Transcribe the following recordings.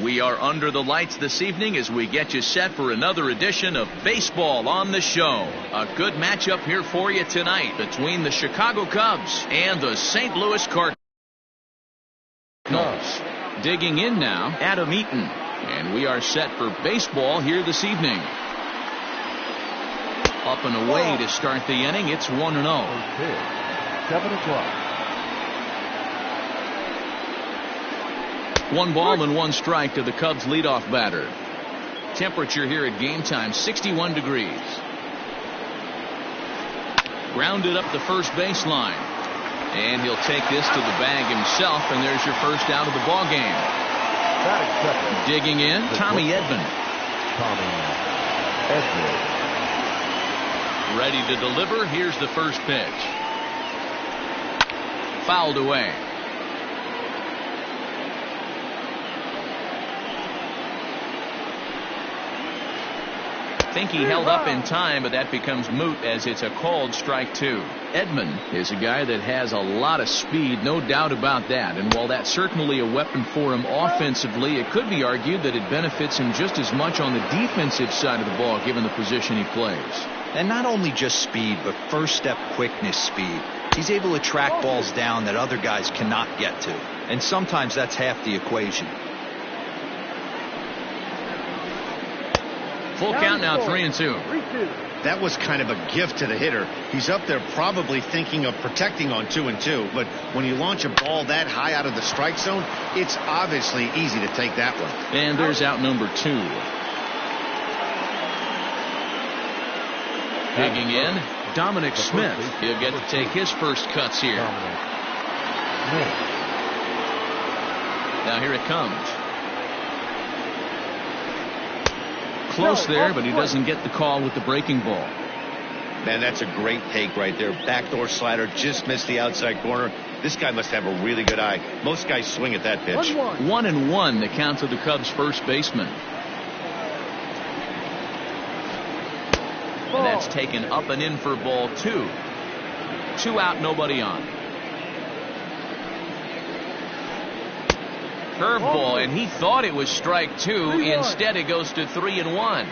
We are under the lights this evening as we get you set for another edition of Baseball on the Show. A good matchup here for you tonight between the Chicago Cubs and the St. Louis Cardinals. Digging in now, Adam Eaton. And we are set for baseball here this evening. Up and away to start the inning. It's 1-0. 7 o'clock. 1 ball and 1 strike to the Cubs leadoff batter. Temperature here at game time 61 degrees. Grounded up the first baseline. And he'll take this to the bag himself, and there's your first out of the ball game. Digging in, Tommy Edman. Ready to deliver. Here's the first pitch. Fouled away. I think he held up in time, but that becomes moot as it's a called strike 2. Edman is a guy that has a lot of speed, no doubt about that. And while that's certainly a weapon for him offensively, it could be argued that it benefits him just as much on the defensive side of the ball, given the position he plays. And not only just speed, but first step quickness speed. He's able to track balls down that other guys cannot get to. And sometimes that's half the equation. Full count now, 3-2. That was kind of a gift to the hitter. He's up there probably thinking of protecting on 2-2, but when you launch a ball that high out of the strike zone, it's obviously easy to take that one. And there's out number 2. Digging in, Dominic Smith. He'll get to take his first cuts here. Now here it comes. Close there, but he doesn't get the call with the breaking ball. Man, that's a great take right there. Backdoor slider, just missed the outside corner. This guy must have a really good eye. Most guys swing at that pitch. 1-1 the count to the Cubs first baseman. And that's taken up and in for ball 2. 2 out, nobody on. Curveball, and he thought it was strike 2. Instead, it goes to 3-1.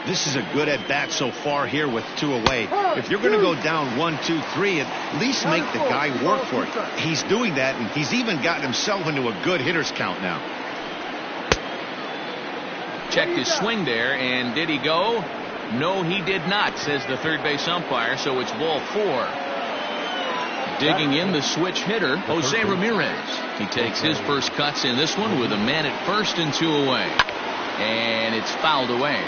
This is a good at bat so far here with 2 away. If you're going to go down 1-2-3, at least make the guy work for it. He's doing that, and he's even gotten himself into a good hitter's count now. Checked his swing there, and did he go? No, he did not, says the third base umpire, so it's ball 4. Digging in the switch hitter, Jose Ramirez. He takes his first cuts in this one with a man at first and 2 away. And it's fouled away.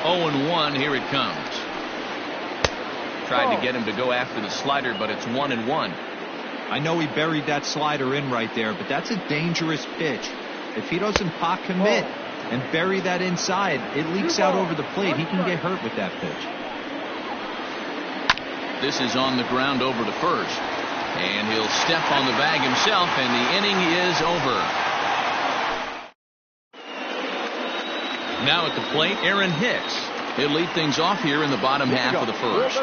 0-1, here it comes. Tried to get him to go after the slider, but it's 1-1. I know he buried that slider in right there, but that's a dangerous pitch. If he doesn't pot commit and bury that inside, it leaks out over the plate. He can get hurt with that pitch. This is on the ground over to first. And he'll step on the bag himself, and the inning is over. Now at the plate, Aaron Hicks. He'll lead things off here in the bottom half of the first.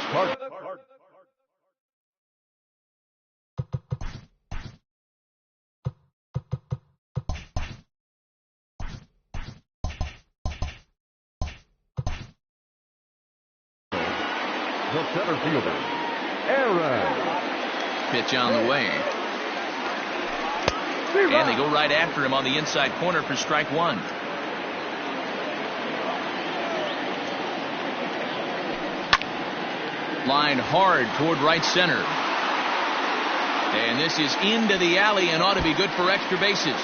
The center fielder, Aaron. Pitch on the way. And they go right after him on the inside corner for strike 1. Line hard toward right center. And this is into the alley and ought to be good for extra bases.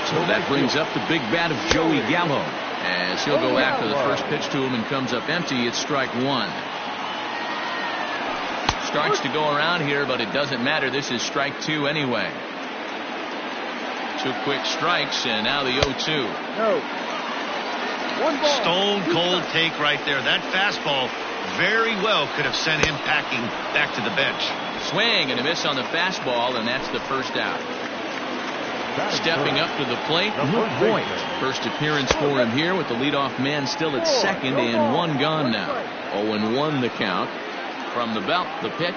So that brings up the big bat of Joey Gallo as he'll go after the first pitch to him and comes up empty. It's strike 1. Starts to go around here, but it doesn't matter. This is strike 2 anyway. 2 quick strikes, and now the 0-2. Stone cold take right there. That fastball very well could have sent him packing back to the bench. Swing and a miss on the fastball, and that's the first out. Stepping up to the plate, Luke Voigt. First appearance for him here with the leadoff man still at second and one gone now. 0-1 the count. From the belt, the pitch.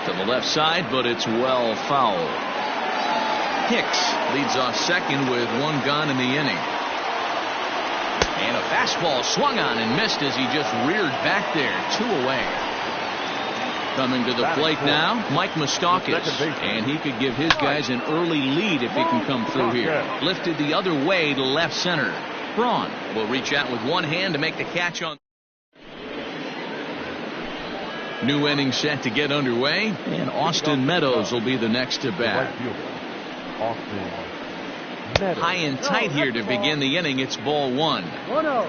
To the left side, but it's well foul. Hicks leads off second with one gone in the inning. And a fastball swung on and missed as he just reared back there. 2 away. Coming to the plate now, Mike Moustakas. And he could give his guys an early lead if he can come through here. Lifted the other way to left center. Braun will reach out with one hand to make the catch on. New inning set to get underway, and Austin Meadows will be the next to bat. High and tight here to begin the inning. It's ball 1. 1-0.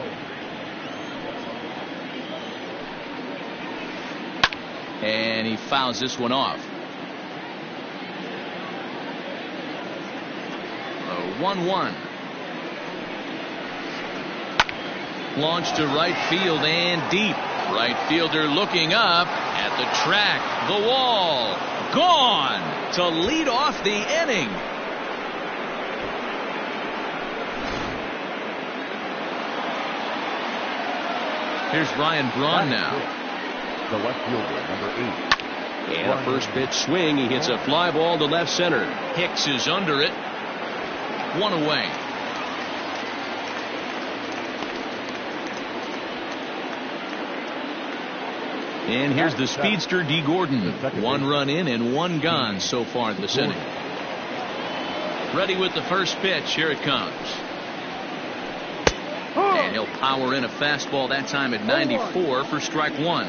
And he fouls this one off. 1-1. Launched to right field and deep. Right fielder looking up at the track. The wall. Gone to lead off the inning. Here's Ryan Braun now. The left fielder, number 8. And a first pitch swing. He hits a fly ball to left center. Hicks is under it. 1 away. And here's the speedster, D. Gordon. 1 run in and 1 gone so far this inning. Ready with the first pitch. Here it comes. And he'll power in a fastball that time at 94 for strike 1.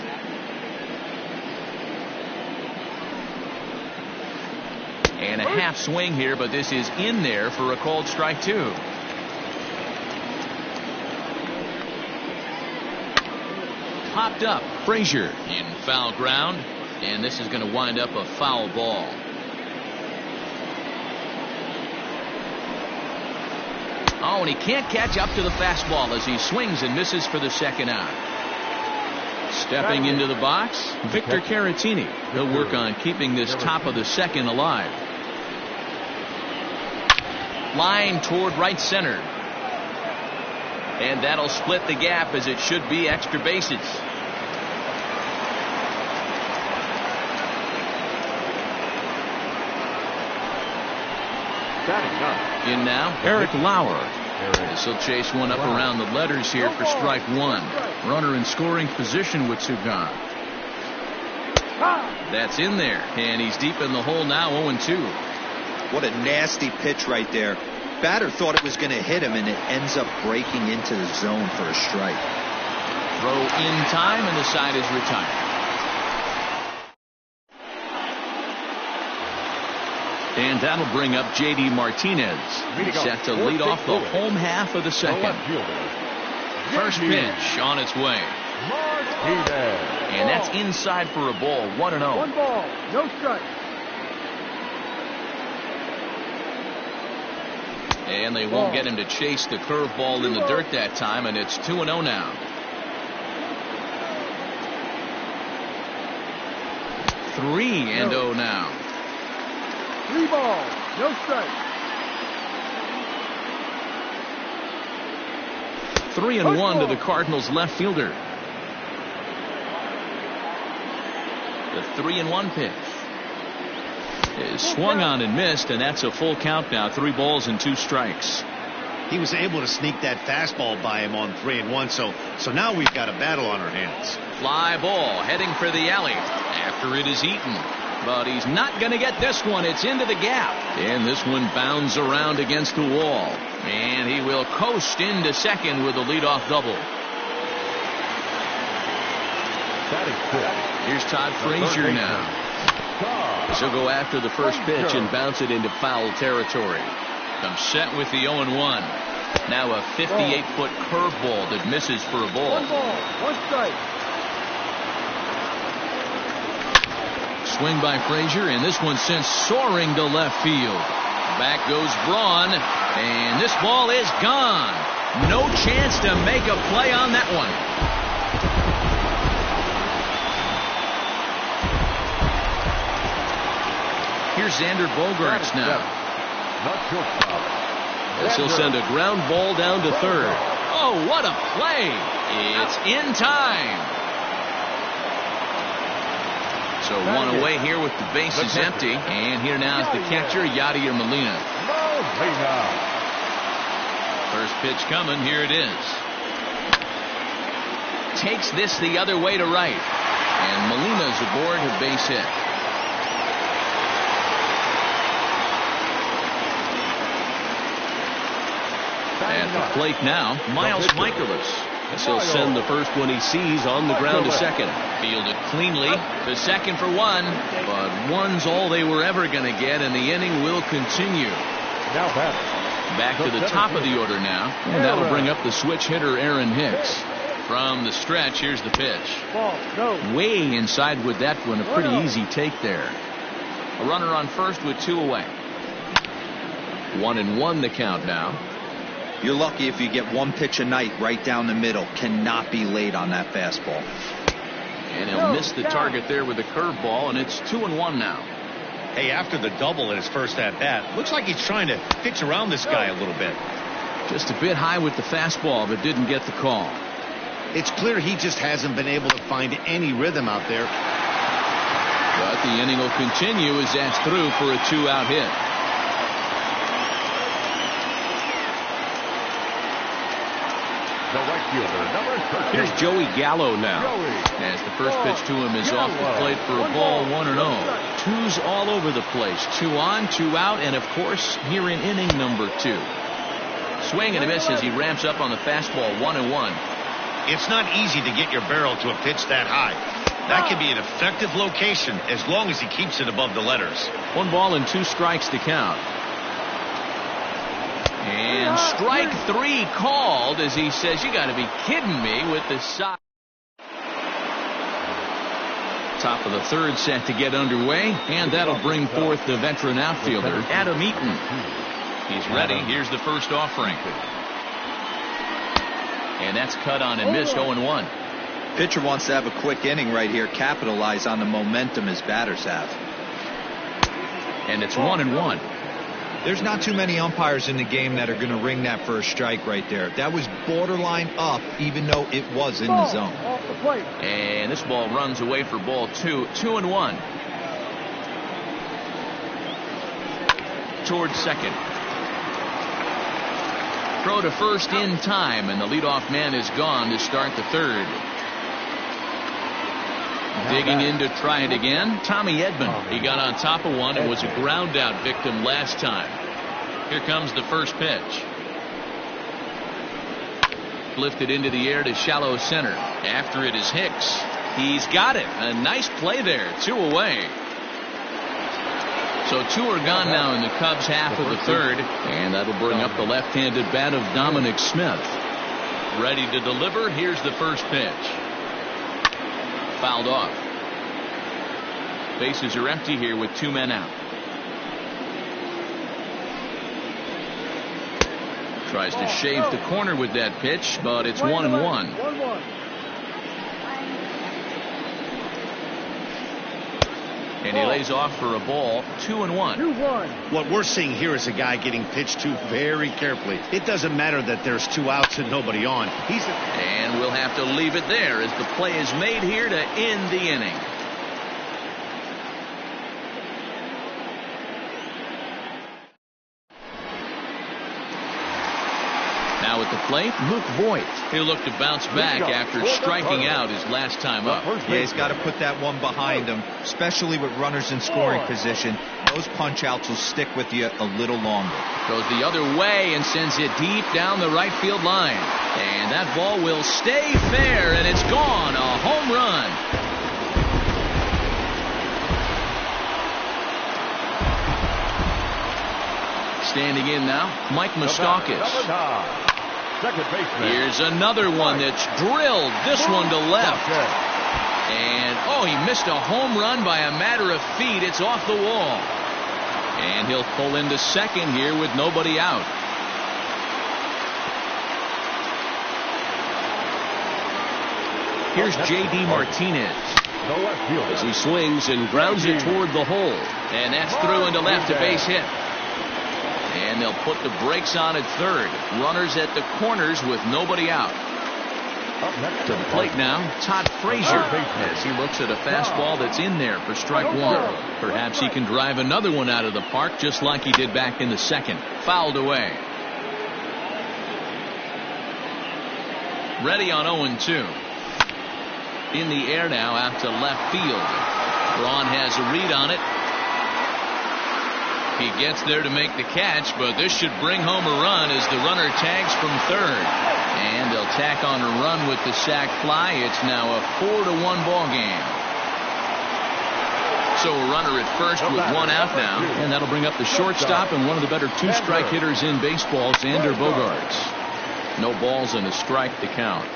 And a half swing here, but this is in there for a called strike 2. Popped up. Frazier in foul ground, and this is going to wind up a foul ball. Oh, and he can't catch up to the fastball as he swings and misses for the second out. Stepping into the box, Victor Caratini. He'll work on keeping this top of the second alive. Line toward right center. And that'll split the gap as it should be extra bases. In now, Eric Lauer. This will chase one up around the letters here for strike 1. Runner in scoring position with Sugan. That's in there, and he's deep in the hole now, 0-2. What a nasty pitch right there. Batter thought it was going to hit him, and it ends up breaking into the zone for a strike. Throw in time, and the side is retired. And that'll bring up J.D. Martinez. Set to lead off the home half of the second. First pitch on its way. And that's inside for a ball. 1-0. 1 ball, no strike. And they won't get him to chase the curveball in the dirt that time, and it's 2-0 now. 3-0 now. 3 balls, no strike. 3-1 to the Cardinals left fielder. The 3-1 pitch is swung on and missed, and that's a full count now. 3 balls and 2 strikes. He was able to sneak that fastball by him on 3-1, so now we've got a battle on our hands. Fly ball heading for the alley after it is eaten. But he's not going to get this one. It's into the gap. And this one bounds around against the wall. And he will coast into second with a leadoff double. Here's Todd Frazier now. He'll go after the first pitch and bounce it into foul territory. Comes set with the 0-1. Now a 58-foot curveball that misses for a ball. 1 ball, 1 strike. swing by Frazier, and this one sent soaring to left field. Back goes Braun, and this ball is gone. No chance to make a play on that one. Here's Xander Bogaerts now. This will send a ground ball down to third. Oh, what a play. It's in time. So one away here with the bases empty. And here now is the catcher, Yadier Molina. First pitch coming. Here it is. Takes this the other way to right. And Molina's aboard a base hit. At the plate now, Miles Michaelis. He'll send the first one he sees on the ground to second. Fielded cleanly. The second for one. But one's all they were ever going to get, and the inning will continue. Back to the top of the order now. And that'll bring up the switch hitter, Aaron Hicks. From the stretch, here's the pitch. Way inside with that one. A pretty easy take there. A runner on first with two away. 1-1 the count now. You're lucky if you get one pitch a night right down the middle. Cannot be late on that fastball. And he'll miss the target there with a curveball, and it's 2-1 now. Hey, after the double in his first at-bat, looks like he's trying to pitch around this guy a little bit. Just a bit high with the fastball, but didn't get the call. It's clear he just hasn't been able to find any rhythm out there. But the inning will continue as that's through for a two-out hit. Here's Joey Gallo now. As the first pitch to him is off the plate for a ball, 1-0. Twos all over the place. 2 on, 2 out, and of course here in inning number 2. Swing and a miss as he ramps up on the fastball, 1-1. It's not easy to get your barrel to a pitch that high. That can be an effective location as long as he keeps it above the letters. 1 ball and 2 strikes to count. And strike 3 called as he says, you got to be kidding me with the side. Top of the third set to get underway, and that'll bring forth the veteran outfielder, Adam Eaton. He's ready. Here's the first offering. And that's cut on and missed, 0-1. Pitcher wants to have a quick inning right here, capitalize on the momentum his batters have. And it's 1-1. There's not too many umpires in the game that are going to ring that for a strike right there. That was borderline up, even though it was in the zone. And this ball runs away for ball 2. 2-1. Towards second. Throw to first in time, and the leadoff man is gone to start the third. Digging in to try it again, Tommy Edman. He got on top of one and was a ground out victim last time. Here comes the first pitch. Lifted into the air to shallow center. After it is Hicks. He's got it. A nice play there. 2 away. So 2 are gone now in the Cubs' half of the third. And that'll bring up the left-handed bat of Dominic Smith. Ready to deliver. Here's the first pitch. Fouled off. Bases are empty here with 2 men out. Tries to shave the corner with that pitch, but it's 1-1. And he lays off for a ball, 2-1. What we're seeing here is a guy getting pitched to very carefully. It doesn't matter that there's 2 outs and nobody on. And we'll have to leave it there as the play is made here to end the inning. Now at the plate, Luke Voigt. He'll look to bounce back after striking out his last time up. Yeah, he's got to put that one behind him, especially with runners in scoring position. Those punch outs will stick with you a little longer. Goes the other way and sends it deep down the right field line. And that ball will stay fair, and it's gone. A home run. Standing in now, Mike Moustakas. Second baseman. Here's another one that's drilled. This one to left. And, oh, he missed a home run by a matter of feet. It's off the wall. And he'll pull into second here with nobody out. Here's J.D. Martinez as he swings and grounds it toward the hole. And that's through into left, a base hit. And they'll put the brakes on at third. Runners at the corners with nobody out. To the plate now, Todd Frazier, as he looks at a fastball that's in there for strike one. Perhaps he can drive another one out of the park just like he did back in the second. Fouled away. Ready on 0-2. In the air now out to left field. Braun has a read on it. He gets there to make the catch, but this should bring home a run as the runner tags from third. And they'll tack on a run with the sac fly. It's now a 4-1 ball game. So a runner at first with one out now. And that'll bring up the shortstop and one of the better two-strike hitters in baseball, Xander Bogaerts. No balls and a strike to count.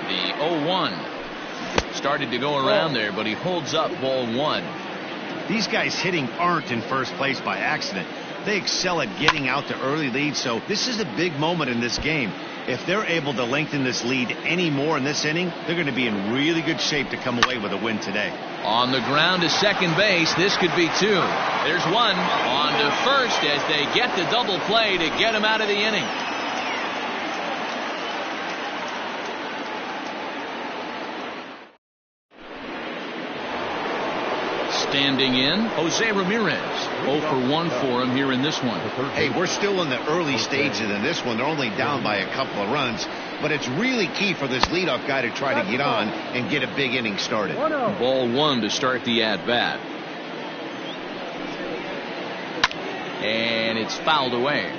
The 0-1 started to go around there, but he holds up ball one. These guys hitting aren't in first place by accident. They excel at getting out to early leads, so this is a big moment in this game. If they're able to lengthen this lead any more in this inning, they're going to be in really good shape to come away with a win today. On the ground to second base, this could be two. There's one. On to first as they get the double play to get him out of the inning. Standing in, Jose Ramirez. 0 for 1 for him here in this one. Hey, we're still in the early stages in this one. They're only down by a couple of runs, but it's really key for this leadoff guy to try to get on and get a big inning started. Ball one to start the at-bat. And it's fouled away.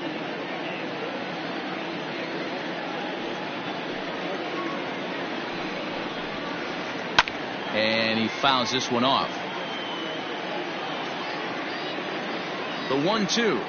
And he fouls this one off. The 1-2.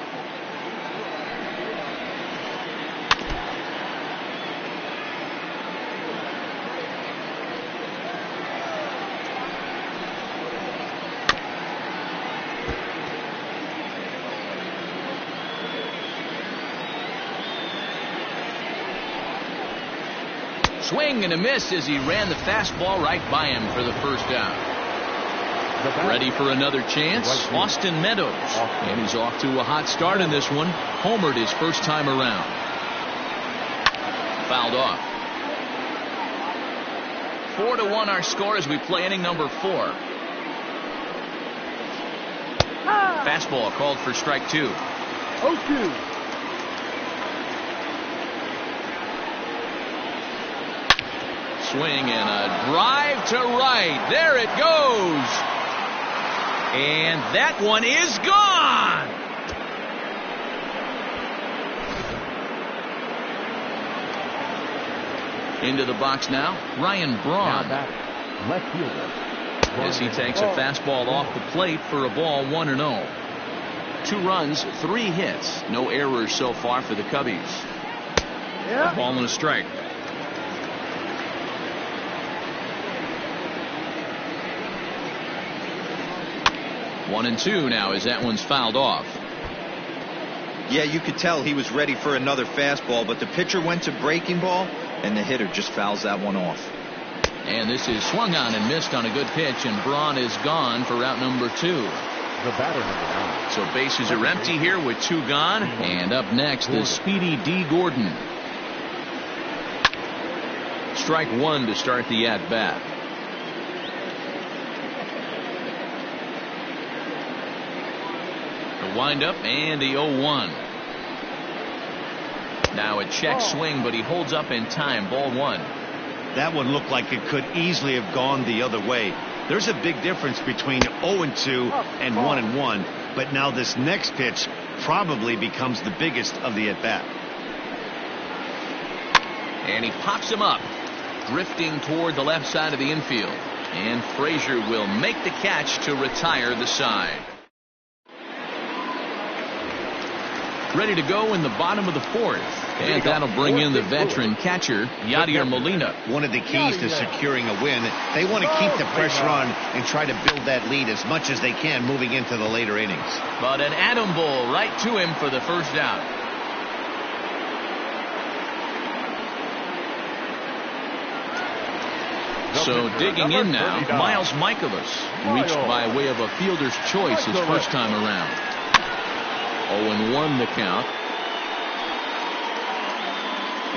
Swing and a miss as he ran the fastball right by him for the first out. Ready for another chance, Austin Meadows. And he's off to a hot start in this one. Homered his first time around. Fouled off. 4-1 our score as we play inning number 4. Fastball called for strike 2. 0-2. Swing and a drive to right. There it goes. And that one is gone. Into the box now, Ryan Braun. Left fielder. As he takes a fastball off the plate for a ball 1-0. 2 runs, 3 hits. No errors so far for the Cubbies. A ball and a strike. One and 2 now as that one's fouled off. Yeah, you could tell he was ready for another fastball, but the pitcher went to breaking ball, and the hitter just fouls that one off. And this is swung on and missed on a good pitch, and Braun is gone for out number 2. The batter number 9. So bases are empty here with 2 gone. And up next, the speedy D. Gordon. Strike 1 to start the at-bat. The windup and the 0-1. Now a check swing, but he holds up in time. Ball 1. That one looked like it could easily have gone the other way. There's a big difference between 0-2 and 1-1, but now this next pitch probably becomes the biggest of the at-bat. And he pops him up, drifting toward the left side of the infield. And Frazier will make the catch to retire the side. Ready to go in the bottom of the fourth. And that'll bring in the veteran catcher, Yadier Molina. One of the keys to securing a win, they want to keep the pressure on and try to build that lead as much as they can moving into the later innings. But an atom ball right to him for the first out. So digging in now, Miles Michaelis reached by way of a fielder's choice his first time around. 0-1 the count.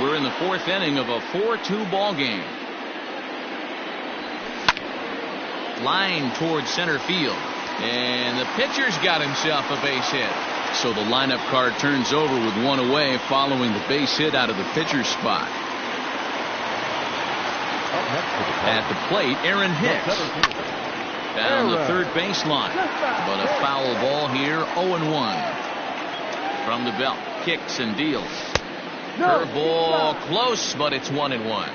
We're in the fourth inning of a 4-2 ball game. Line towards center field. And the pitcher's got himself a base hit. So the lineup card turns over with one away following the base hit out of the pitcher's spot. At the plate, Aaron Hicks. Down the third baseline. But a foul ball here, 0-1. From the belt, kicks and deals. Curveball close, but it's 1-1.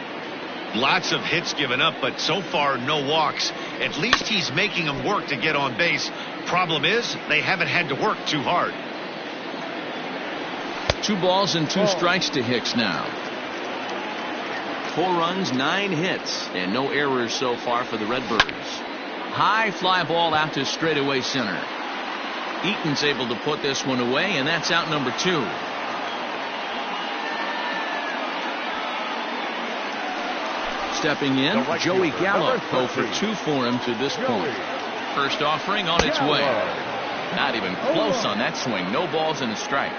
Lots of hits given up, but so far no walks. At least he's making them work to get on base. Problem is, they haven't had to work too hard. 2 balls and 2 strikes to Hicks now. 4 runs, 9 hits, and no errors so far for the Redbirds. High fly ball out to straightaway center. Eaton's able to put this one away, and that's out number 2. Stepping in, Joey Gallo. 0 for 2 for him to this point. First offering on its way. Not even close on that swing. No balls and a strike.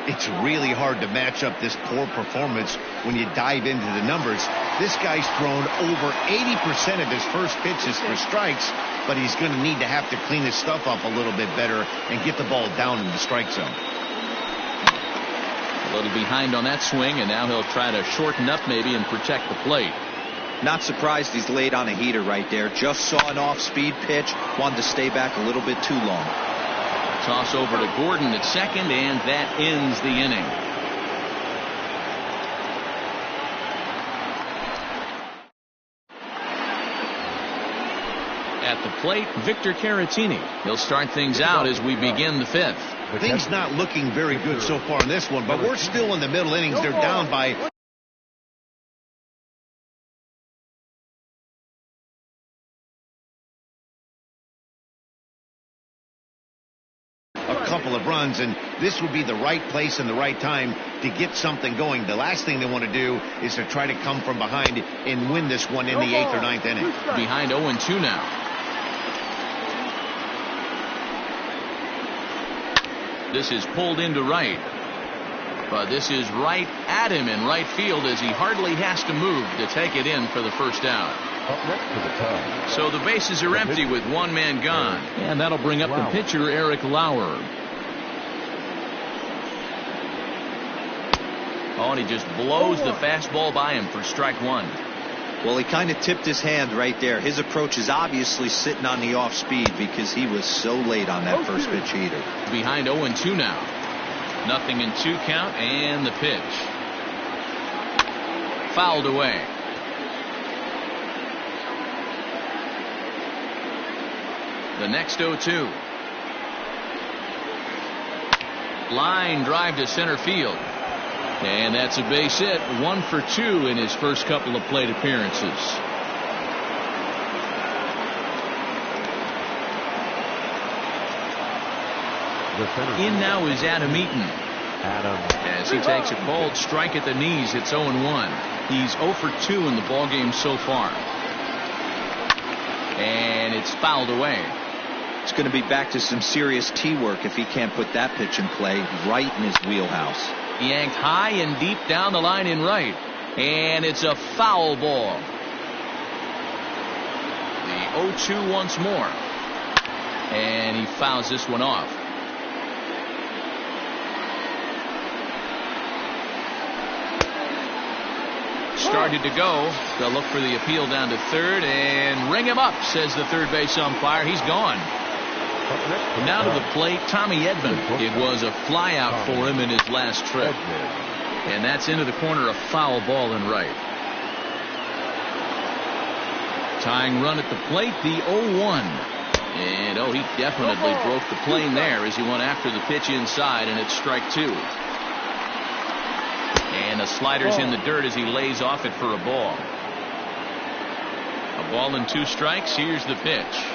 It's really hard to match up this poor performance when you dive into the numbers. This guy's thrown over 80% of his first pitches for strikes, but he's going to need to have to clean his stuff up a little bit better and get the ball down in the strike zone. A little behind on that swing, and now he'll try to shorten up maybe and protect the plate. Not surprised he's laid on a heater right there. Just saw an off-speed pitch. Wanted to stay back a little bit too long. Toss over to Gordon at second, and that ends the inning. At the plate, Victor Caratini. He'll start things out as we begin the fifth. Things not looking very good so far in this one, but we're still in the middle innings. They're down by a couple of runs, and this would be the right place and the right time to get something going. The last thing they want to do is to try to come from behind and win this one in the 8th or 9th inning. Behind 0-2 now. This is pulled into right. But this is right at him in right field as he hardly has to move to take it in for the first out. So the bases are empty with one man gone. And that'll bring up the pitcher, Eric Lauer. Oh, and he just blows the fastball by him for strike 1. Well, he kind of tipped his hand right there. His approach is obviously sitting on the off speed because he was so late on that first pitch heater. Behind 0-2 now. 0-2 count, and the pitch. Fouled away. The next 0-2. Line drive to center field. And that's a base hit. 1 for 2 in his first couple of plate appearances. In now is Adam Eaton. As he takes a called strike at the knees, it's 0-1. He's 0 for 2 in the ballgame so far. And it's fouled away. It's going to be back to some serious tee work if he can't put that pitch in play right in his wheelhouse. Yanked high and deep down the line in right. And it's a foul ball. The 0-2 once more. And he fouls this one off. Started to go. They'll look for the appeal down to third and ring him up, says the third base umpire. He's gone. Now to the plate, Tommy Edman. It was a fly out for him in his last trip. And that's into the corner, a foul ball in right. Tying run at the plate, the 0-1. And oh, he definitely broke the plane there as he went after the pitch inside, and it's strike two. And the slider's in the dirt as he lays off it for a ball. A ball and 2 strikes. Here's the pitch.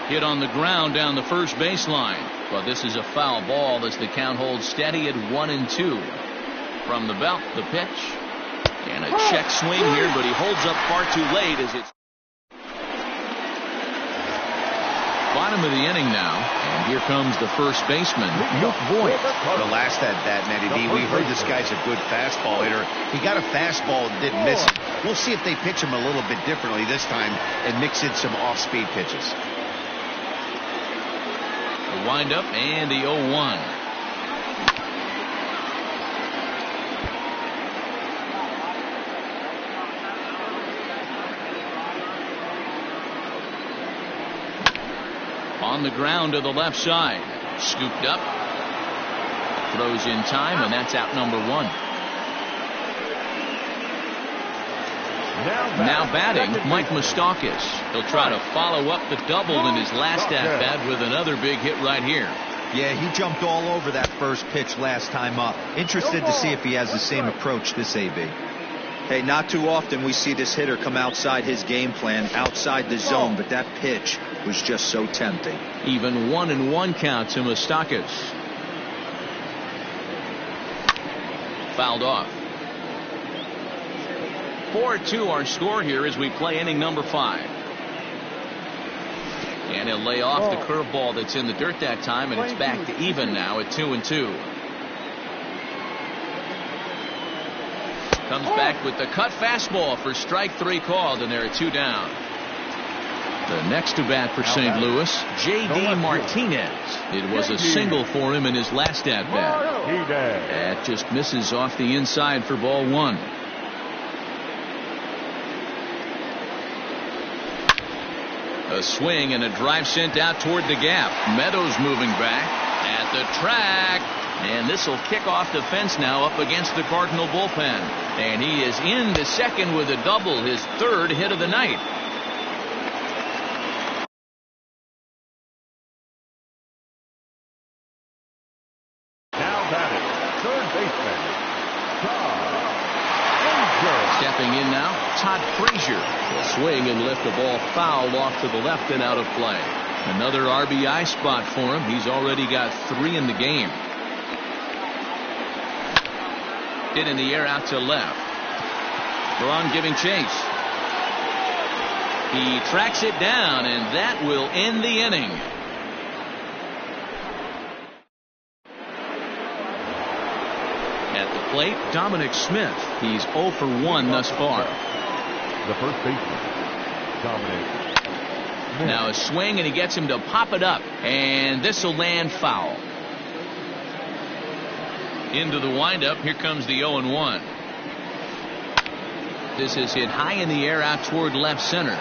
Hit on the ground down the first baseline. But this is a foul ball as the count holds steady at 1-2. From the belt, the pitch. And a check swing here, but he holds up far too late as it's bottom of the inning now, and here comes the first baseman, Luke Voit. The last at bat, Matty D, we heard this guy's a good fastball hitter. He got a fastball and didn't miss it. We'll see if they pitch him a little bit differently this time and mix in some off-speed pitches. The windup and the 0-1. On the ground to the left side. Scooped up. Throws in time, and that's out number 1. Now batting, Mike Moustakas. He'll try to follow up the double in his last at-bat with another big hit right here. Yeah, he jumped all over that first pitch last time up. Interested to see if he has the same approach this AB. Hey, not too often we see this hitter come outside his game plan, outside the zone, but that pitch was just so tempting. Even 1-1 count to Moustakas. Fouled off. 4-2 our score here as we play inning number 5. And he'll lay off the curveball that's in the dirt that time, and it's back to even now at 2-2. Comes back with the cut fastball for strike 3 called, and there are 2 down. The next to bat for St. Louis, J.D. Martinez. It was a single for him in his last at bat. That just misses off the inside for ball 1. A swing and a drive sent out toward the gap. Meadows moving back at the track. And this will kick off the fence now up against the Cardinal bullpen. And he is in the second with a double, his 3rd hit of the night. Now batting, third baseman, Stepping in now, Todd Frazier. Will swing and lift the ball foul off to the left and out of play. Another RBI spot for him. He's already got 3 in the game. Hit in the air out to left. Braun giving chase. He tracks it down, and that will end the inning. At the plate, Dominic Smith. He's 0 for 1 thus far. the first baseman, Dominic. Now a swing, and he gets him to pop it up, and this will land foul. Into the windup. Here comes the 0-1. This is hit high in the air out toward left center.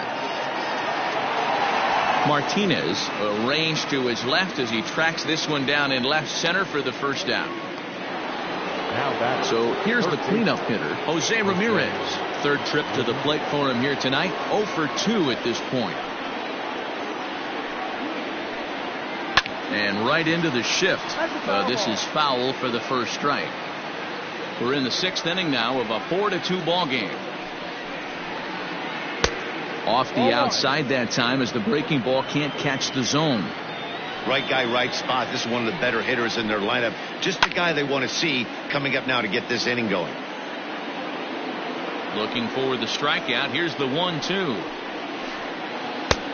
Martinez arranged to his left as he tracks this one down in left center for the first down. So here's the cleanup hitter, Jose Ramirez. Third trip to the plate for him here tonight. 0 for 2 at this point. And right into the shift. This is foul for the first strike. We're in the 6th inning now of a 4-2 ball game. Off the outside that time as the breaking ball can't catch the zone. Right guy, right spot. This is one of the better hitters in their lineup. Just the guy they want to see coming up now to get this inning going. Looking for the strikeout. Here's the 1-2.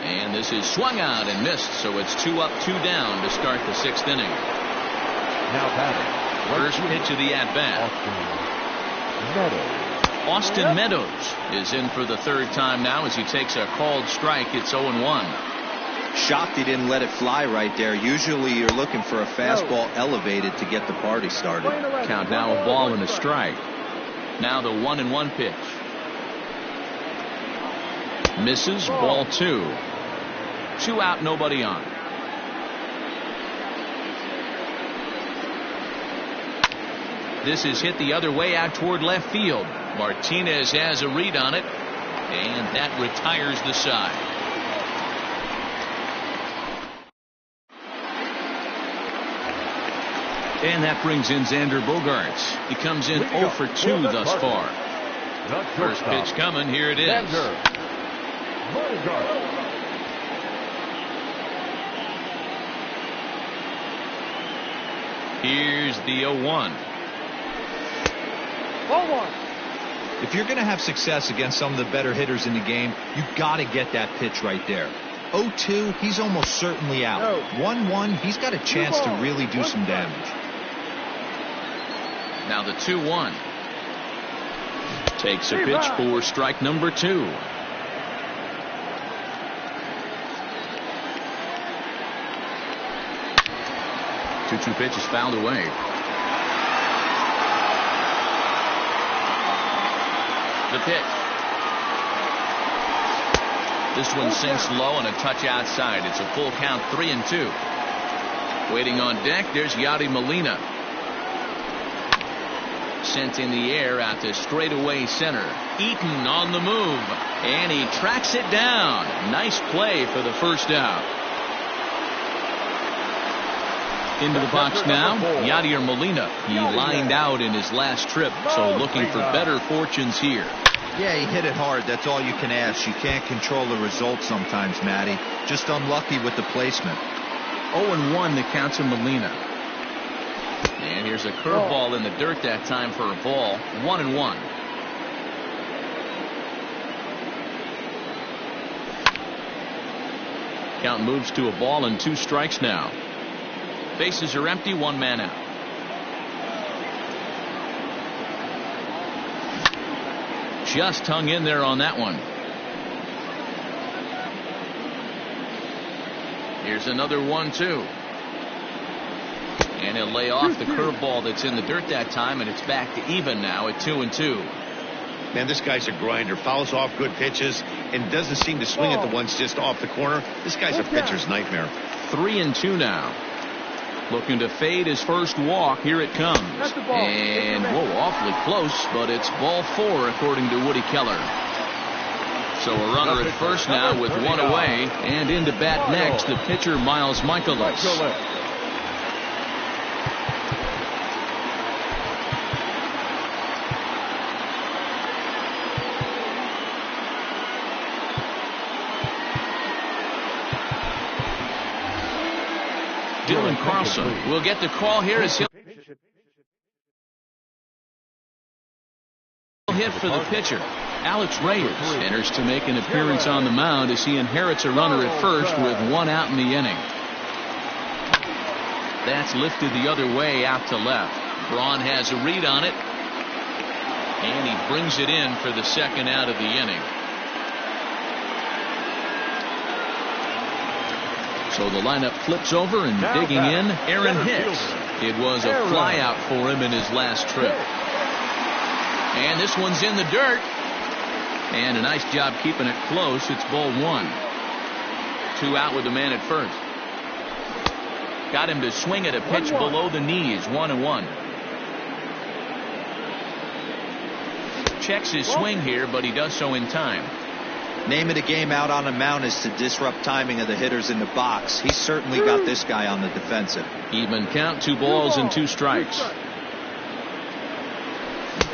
And this is swung out and missed, so it's 2 up, 2 down to start the 6th inning. Now batting. First pitch of the at-bat. Austin Meadows is in for the 3rd time now as he takes a called strike. It's 0-1. Shocked he didn't let it fly right there. Usually you're looking for a fastball elevated to get the party started. Count now a ball and a strike. Now the 1-1 pitch. Misses, ball 2. 2 out, nobody on. This is hit the other way out toward left field. Martinez has a read on it, and that retires the side. And that brings in Xander Bogaerts. He comes in 0 for 2 thus far. First pitch coming. Here it is. Here's the 0-1. If you're going to have success against some of the better hitters in the game, you've got to get that pitch right there. 0-2, he's almost certainly out. 1-1, he's got a chance to really do some damage. Now the 2-1. Takes a pitch for strike number 2. Two pitches fouled away. The pitch. This one sinks low and a touch outside. It's a full count, 3-2. Waiting on deck, there's Yadi Molina. Sent in the air out to straightaway center. Eaton on the move, and he tracks it down. Nice play for the first out. Into the box now, Yadier Molina. He lined out in his last trip, so looking for better fortunes here. Yeah, he hit it hard. That's all you can ask. You can't control the result sometimes, Matty. Just unlucky with the placement. 0-1 the count to Molina. And here's a curveball in the dirt that time for a ball. 1-1. Count moves to a ball and 2 strikes now. Bases are empty, 1 man out. Just hung in there on that one. Here's another 1-2. And he'll lay off the curveball that's in the dirt that time, and it's back to even now at 2-2. Man, this guy's a grinder. Fouls off good pitches and doesn't seem to swing at the ones just off the corner. This guy's a pitcher's nightmare. 3-2 now. Looking to fade his first walk. Here it comes. And, whoa, awfully close, but it's ball 4 according to Woody Keller. So a runner at first now with 1 away, and into bat next, the pitcher Miles Michaelis. Dylan Carlson will get the call here as he'll hit for the pitcher. Alex Reyes enters to make an appearance on the mound as he inherits a runner at first with 1 out in the inning. That's lifted the other way out to left. Braun has a read on it, and he brings it in for the 2nd out of the inning. So the lineup flips over, and digging in, Aaron Hicks. It was a fly out for him in his last trip. And this one's in the dirt. And a nice job keeping it close. It's ball 1. 2 out with the man at first. Got him to swing at a pitch below the knees. 1-1. Checks his swing here, but he does so in time. Name of the game out on the mound is to disrupt timing of the hitters in the box. He's certainly got this guy on the defensive. Even count, 2 balls and 2 strikes.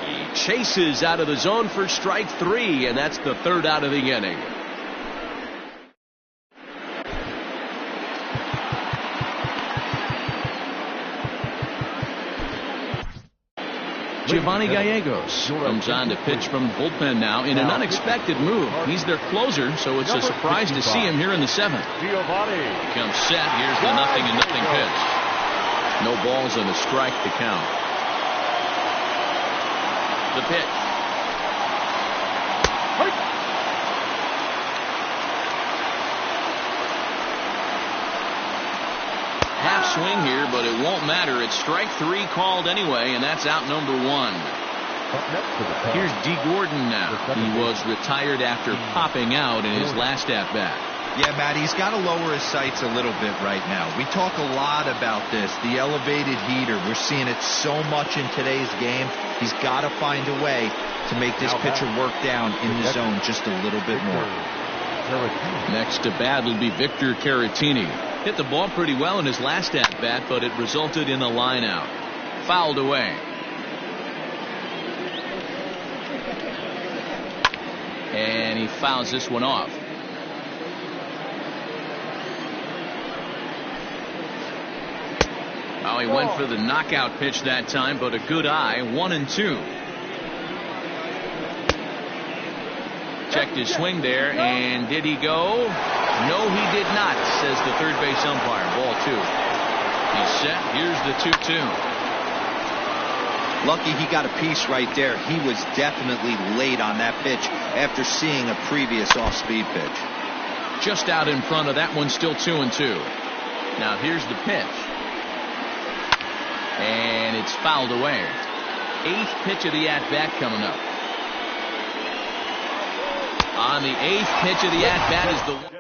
He chases out of the zone for strike 3, and that's the 3rd out of the inning. Giovanni Gallegos comes on to pitch from the bullpen now in an unexpected move. He's their closer, so it's a surprise to see him here in the 7th. Comes set. Here's the 0-0 pitch. No balls and a strike to count. The pitch. Half swing here, but it won't matter. It's strike 3 called anyway, and that's out number 1. Here's D. Gordon now. He was retired after popping out in his last at-bat. Yeah, Matt, he's got to lower his sights a little bit right now. We talk a lot about this, the elevated heater. We're seeing it so much in today's game. He's got to find a way to make this pitcher work down in the zone just a little bit more. Next to bat will be Victor Caratini. Hit the ball pretty well in his last at bat, but it resulted in a line out. Fouled away. And he fouls this one off. Oh, he went for the knockout pitch that time, but a good eye. 1-2. Checked his swing there, and did he go? No, he did not, says the third base umpire. Ball 2. He's set. Here's the 2-2. Lucky he got a piece right there. He was definitely late on that pitch after seeing a previous off-speed pitch. Just out in front of that one, still 2-2. Now here's the pitch. And it's fouled away. 8th pitch of the at-bat coming up. On the 8th pitch of the at-bat is the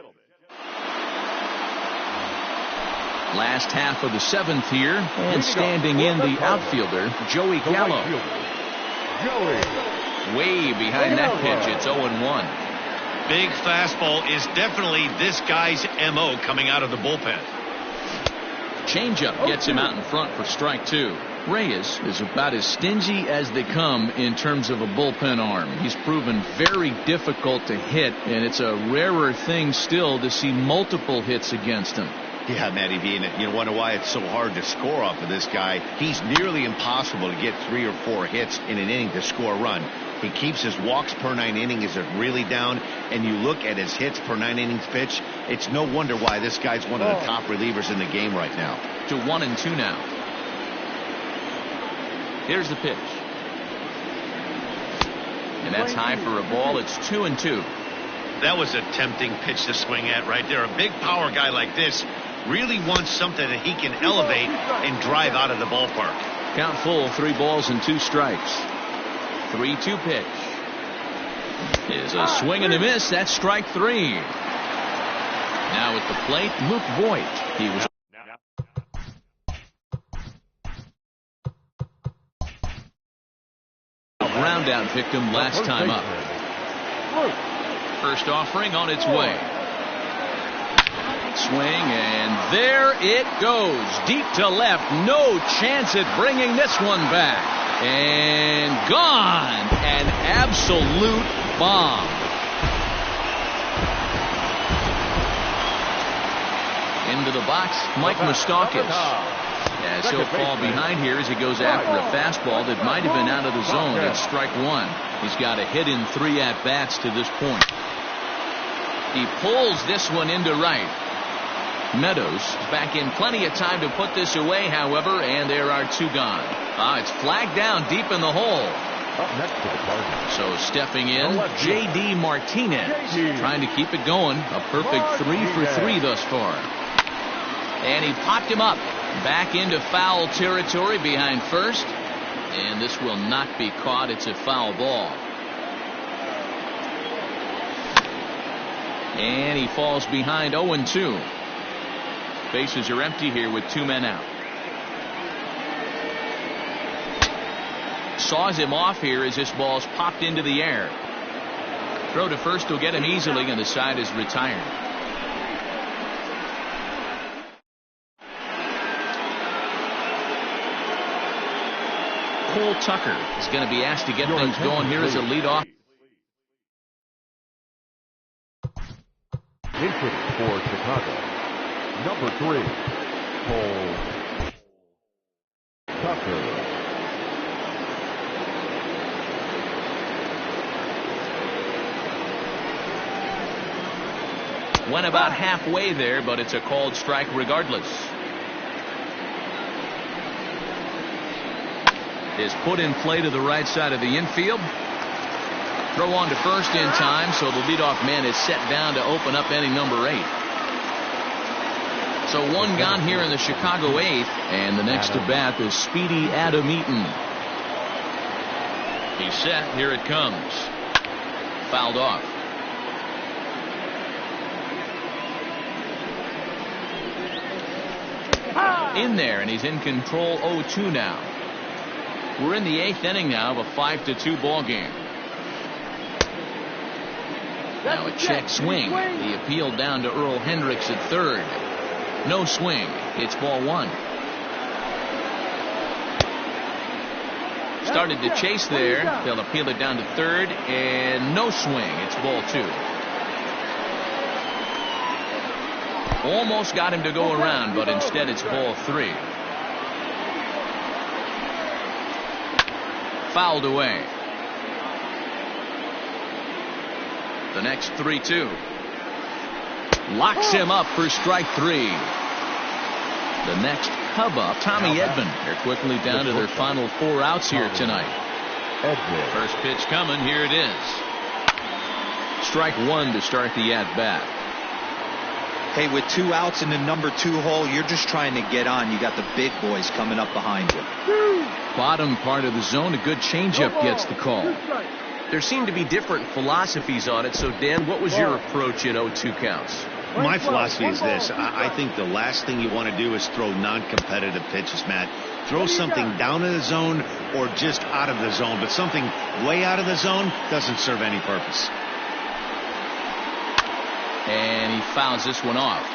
last half of the 7th here, and standing in the outfielder, Joey Gallo. Way behind that pitch, it's 0-1. Big fastball is definitely this guy's MO coming out of the bullpen. Changeup gets him out in front for strike 2. Reyes is about as stingy as they come in terms of a bullpen arm. He's proven very difficult to hit, and it's a rarer thing still to see multiple hits against him. Yeah, Matty V, and you wonder why it's so hard to score off of this guy. He's nearly impossible to get 3 or 4 hits in an inning to score a run. He keeps his walks per 9 innings really down, and you look at his hits per 9 innings pitch, it's no wonder why this guy's one of the top relievers in the game right now. To 1-2 now. Here's the pitch. And that's high for a ball. It's 2-2. That was a tempting pitch to swing at right there. A big power guy like this really wants something that he can elevate and drive out of the ballpark. Count full, 3 balls and 2 strikes. 3-2 pitch. Is a swing and a miss. That's strike 3. Now at the plate, Luke Voigt. He was a ground out victim last time up. First offering on its way. Swing, and there it goes. Deep to left. No chance at bringing this one back. And gone. An absolute bomb. Into the box, Mike Moustakas. As he'll fall behind here as he goes after a fastball that might have been out of the zone. It's strike 1. He's got a hit in 3 at-bats to this point. He pulls this one into right. Meadows back in plenty of time to put this away, however, and there are 2 gone. It's flagged down deep in the hole. So stepping in, J.D. Martinez, trying to keep it going. A perfect 3 for 3 thus far. And he popped him up back into foul territory behind first, and this will not be caught. It's a foul ball. And he falls behind 0-2. Bases are empty here with 2 men out. Saws him off here as this ball's popped into the air. Throw to first will get him easily, and the side is retired. Cole Tucker is going to be asked to get things going here as a leadoff. Infield for Chicago, number 3, Cole Tucker. Went about halfway there, but it's a called strike regardless. Is put in play to the right side of the infield. Throw on to first in time, so the leadoff man is set down to open up inning number 8. So 1 gone here in the Chicago 8th, and the next to bat is Speedy Adam Eaton. He's set. Here it comes. Fouled off. In there, and he's in control. 0-2 now. We're in the 8th inning now of a 5-2 ball game. Now a check swing. The appeal down to Earl Hendricks at third. No swing. It's ball one. Started to chase there. They'll appeal it down to third, and no swing. It's ball two. Almost got him to go around, but instead it's ball three. Fouled away. The next 3-2. Locks him up for strike three. The next Cub up, Tommy Edman. They're quickly down to their final 4 outs here tonight. First pitch coming. Here it is. Strike one to start the at-bat. Hey, with 2 outs in the number 2 hole, you're just trying to get on. You got the big boys coming up behind you. Bottom part of the zone, a good changeup gets the call. There seem to be different philosophies on it. So, Dan, what was your approach in 0-2 counts? My philosophy is this. I think the last thing you want to do is throw non-competitive pitches, Matt. Throw something down in the zone or just out of the zone, but something way out of the zone doesn't serve any purpose. And he fouls this one off.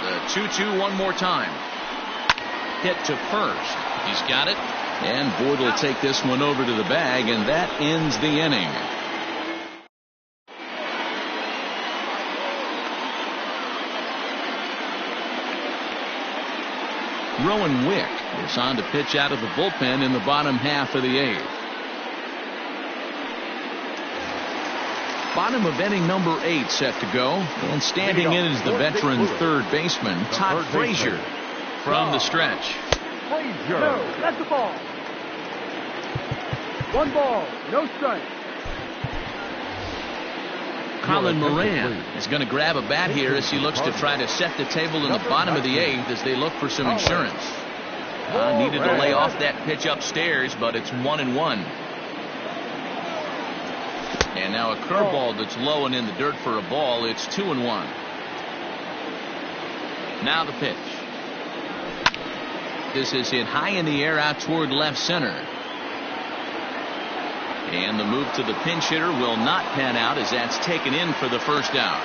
The 2-2 one more time. Hit to first. He's got it. And Boyd will take this one over to the bag, and that ends the inning. Rowan Wick is on to pitch out of the bullpen in the bottom half of the 8th. Bottom of inning number 8 set to go. And standing in is the veteran third baseman, Todd Frazier, from the stretch. No, that's the ball. 1 ball, no strike. Colin Moran is going to grab a bat here as he looks to try to set the table in the bottom of the 8th as they look for some insurance. Needed to lay off that pitch upstairs, but it's 1-1. And now a curveball that's low and in the dirt for a ball. It's 2-1. Now the pitch. This is hit high in the air out toward left center. And the move to the pinch hitter will not pan out as that's taken in for the first out.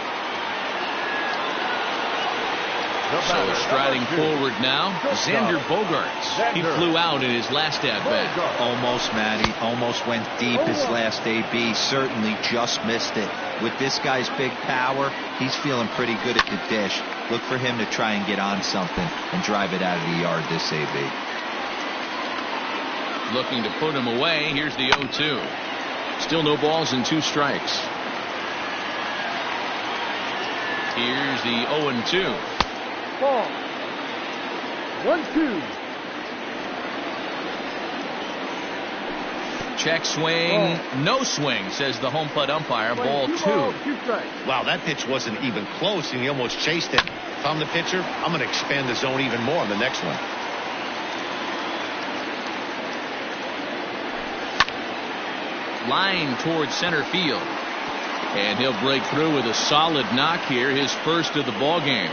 So striding forward now, Xander Bogaerts. He flew out in his last at-bat. Almost, Matty. Almost went deep his last AB. Certainly just missed it. With this guy's big power, he's feeling pretty good at the dish. Look for him to try and get on something and drive it out of the yard this AB. Looking to put him away. Here's the 0-2. Still no balls and 2 strikes. Here's the 0-2. Ball. 1-2. Check swing. No swing, says the home plate umpire. Ball 2. Wow, that pitch wasn't even close, and he almost chased it. If I'm the pitcher, I'm going to expand the zone even more on the next one. Line towards center field. And he'll break through with a solid knock here, his first of the ball game.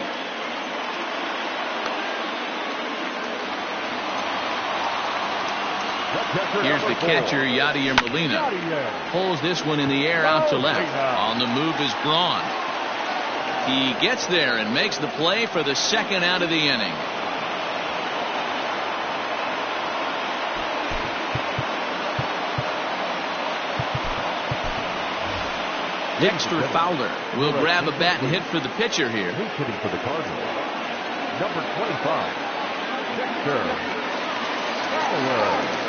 Here's the catcher, Yadier Molina. Pulls this one in the air out to left. On the move is Braun. He gets there and makes the play for the second out of the inning. Dexter Fowler will grab a bat and hit for the pitcher here. He's hitting for the Cardinals. Number 25, Dexter Fowler.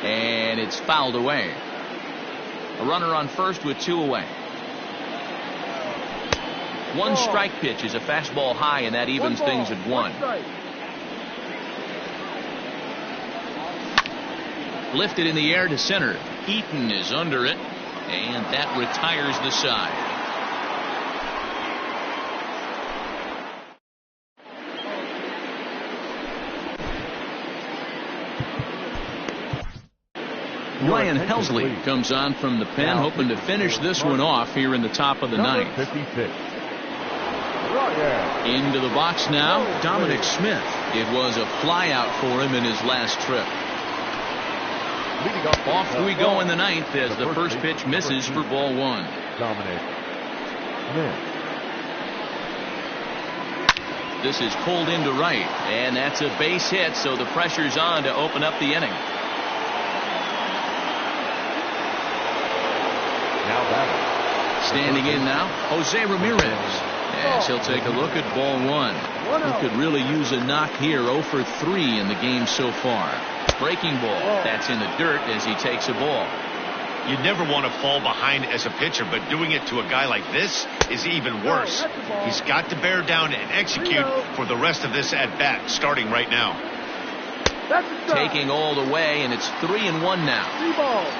And it's fouled away. A runner on first with 2 away. 1 strike pitch is a fastball high, and that evens things at 1. Lifted in the air to center. Eaton is under it, and that retires the side. Ryan Helsley comes on from the pen, hoping to finish this one off here in the top of the 9th. 56. Into the box now, Dominic Smith. It was a flyout for him in his last trip. Leading off we go in the ninth as the first pitch misses for ball one. Dominic Smith. This is pulled into right, and that's a base hit, so the pressure's on to open up the inning. Now batting. Standing in now, Jose Ramirez. As he'll take a look at ball one. He could really use a knock here. 0 for 3 in the game so far. Breaking ball. That's in the dirt as he takes a ball. You never want to fall behind as a pitcher, but doing it to a guy like this is even worse. He's got to bear down and execute for the rest of this at bat, starting right now. Taking all the way, and it's 3-1 now.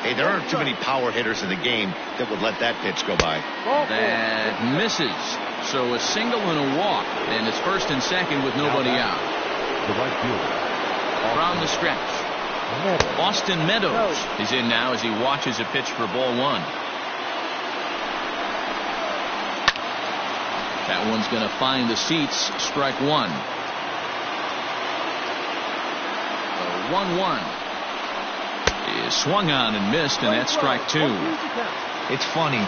Hey, there aren't too many power hitters in the game that would let that pitch go by. That misses. So a single and a walk, and it's first and second with nobody out. The right fielder. From the stretch, Austin Meadows is in now as he watches a pitch for ball one. That one's going to find the seats. Strike one. 1-1 is swung on and missed, and that's strike two. It's funny.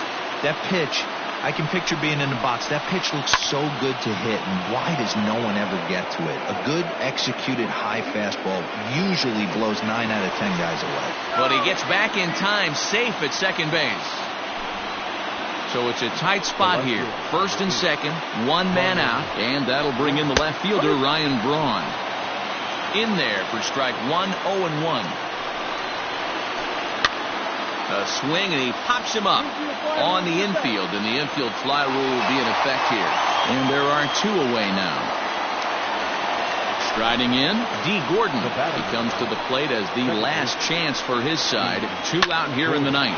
That pitch, I can picture being in the box. That pitch looks so good to hit, and why does no one ever get to it? A good executed high fastball usually blows 9 out of 10 guys away. But he gets back in time, safe at second base. So it's a tight spot here. First and second, one man out, and that'll bring in the left fielder, Ryan Braun. In there for strike one, 0-1. A swing, and he pops him up on the infield, and the infield fly rule will be in effect here. And there are two away now. Striding in, D. Gordon. He comes to the plate as the last chance for his side. 2 out here in the ninth.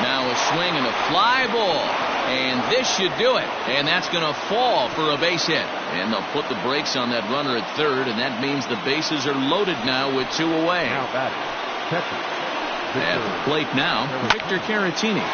Now a swing and a fly ball. And this should do it. And that's going to fall for a base hit. And they'll put the brakes on that runner at third, and that means the bases are loaded now with 2 away. Now batting. Catcher. At the plate now, Victor Caratini.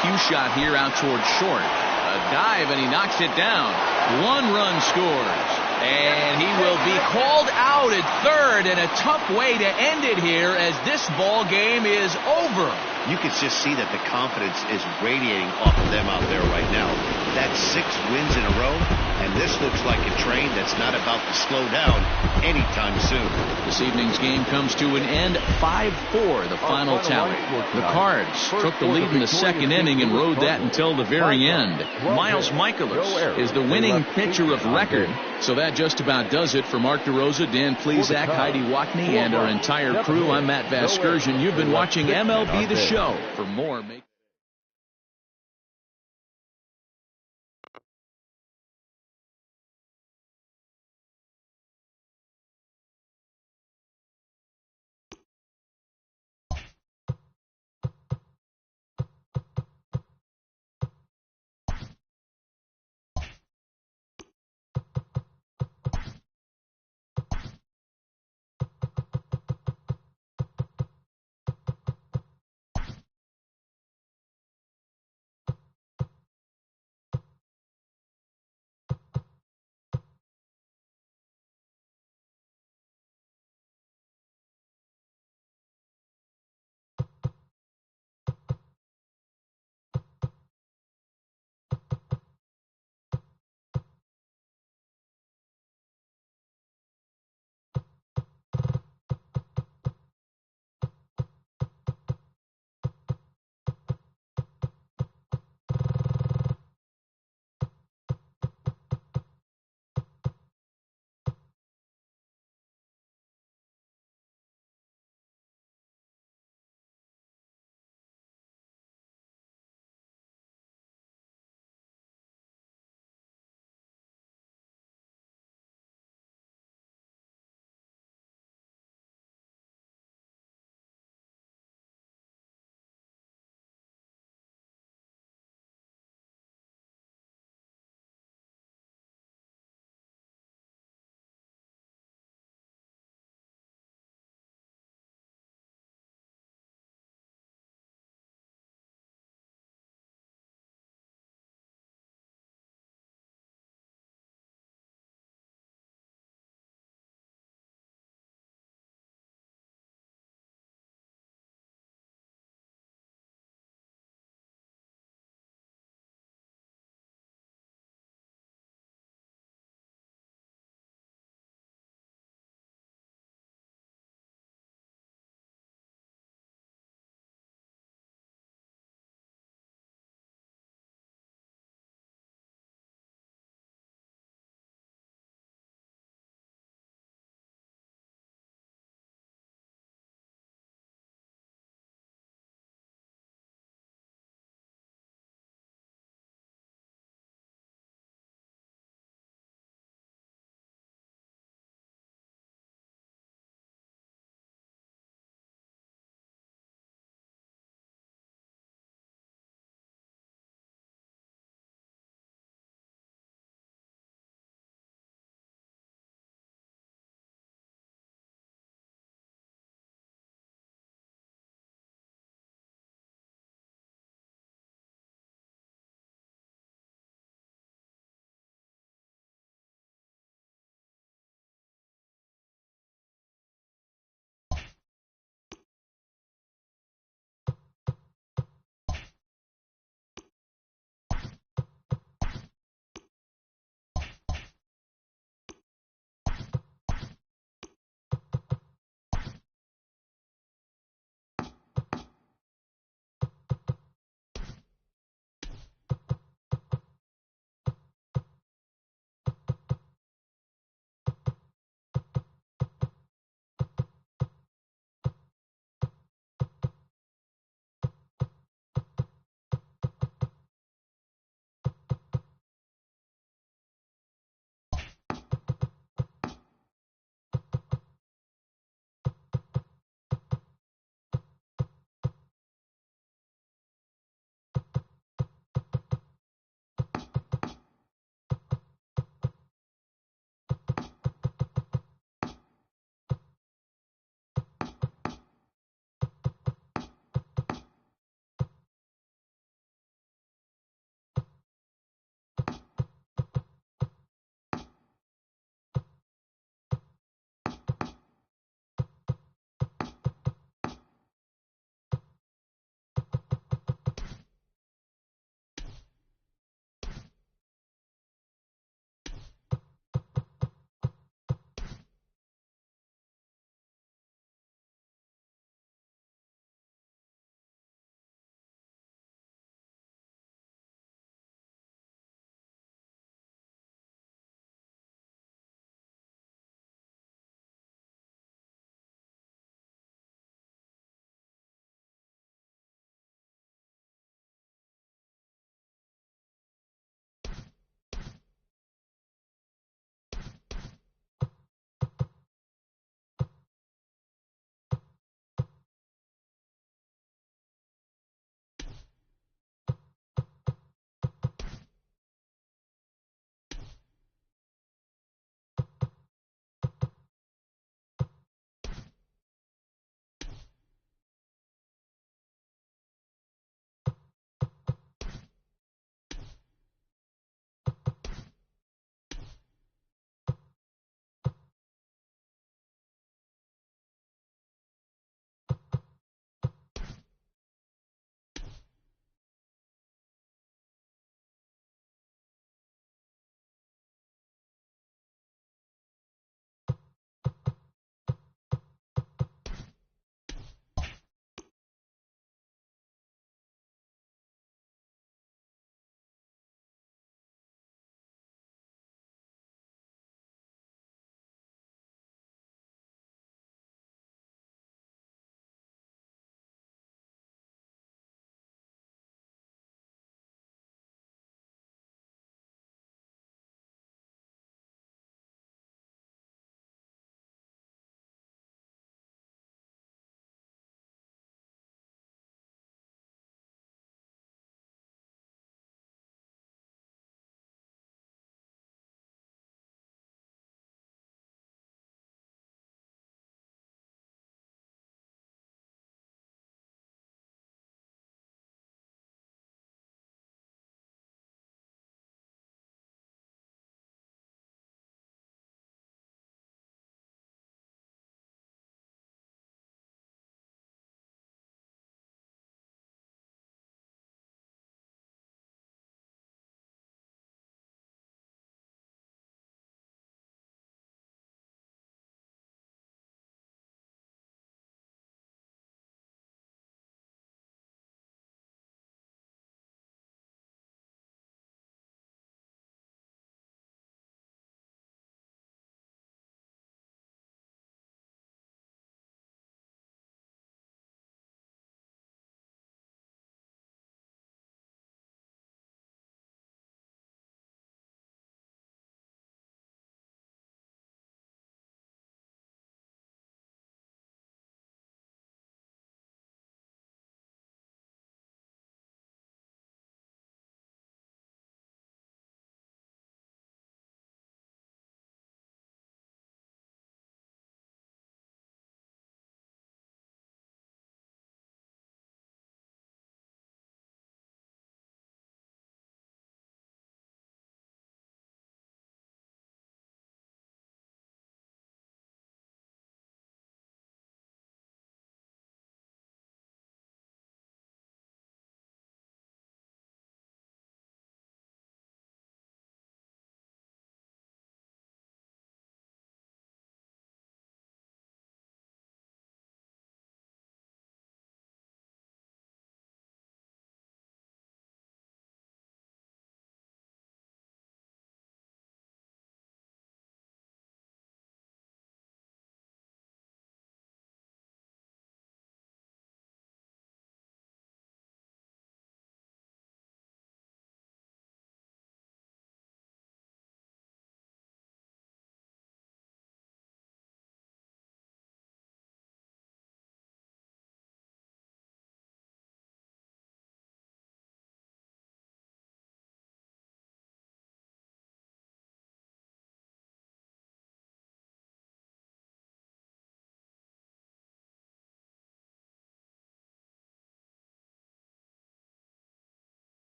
Cue shot here out towards short. A dive, and he knocks it down. 1 run scores. And he will be called out at third, and a tough way to end it here as this ball game is over. You can just see that the confidence is radiating off of them out there right now. That's 6 wins in a row, and this looks like a train that's not about to slow down anytime soon. This evening's game comes to an end, 5-4, the final tally. The Cards took the lead in the second inning and rode that until the very end. Miles Michaelis is the winning pitcher of record. So that just about does it for Mark DeRosa, Dan Plesac, Heidi Watney, and our entire crew. I'm Matt Vasgersian. You've been watching MLB The Show. For more, make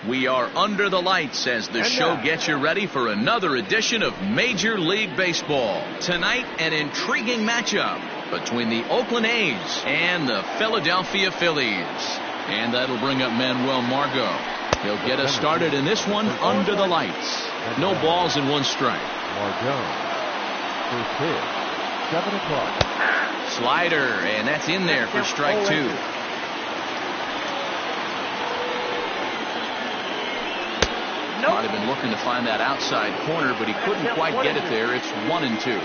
We are under the lights as the show gets you ready for another edition of Major League Baseball. Tonight, an intriguing matchup between the Oakland A's and the Philadelphia Phillies. And that'll bring up Manuel Margot. He'll get us started in this one under the lights. No balls and 1 strike. Margot. First pitch. 7 o'clock. Slider, and that's in there for strike 2. Might have been looking to find that outside corner, but he couldn't quite get it there. It's 1-2.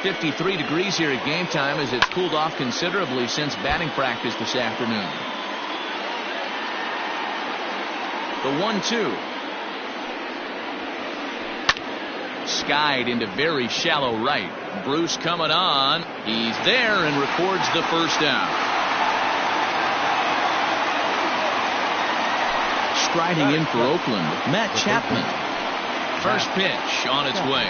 53 degrees here at game time as it's cooled off considerably since batting practice this afternoon. The 1-2. Skied into very shallow right. Bruce coming on. He's there and records the first out. Striding in for Oakland, Matt Chapman. First pitch on its way.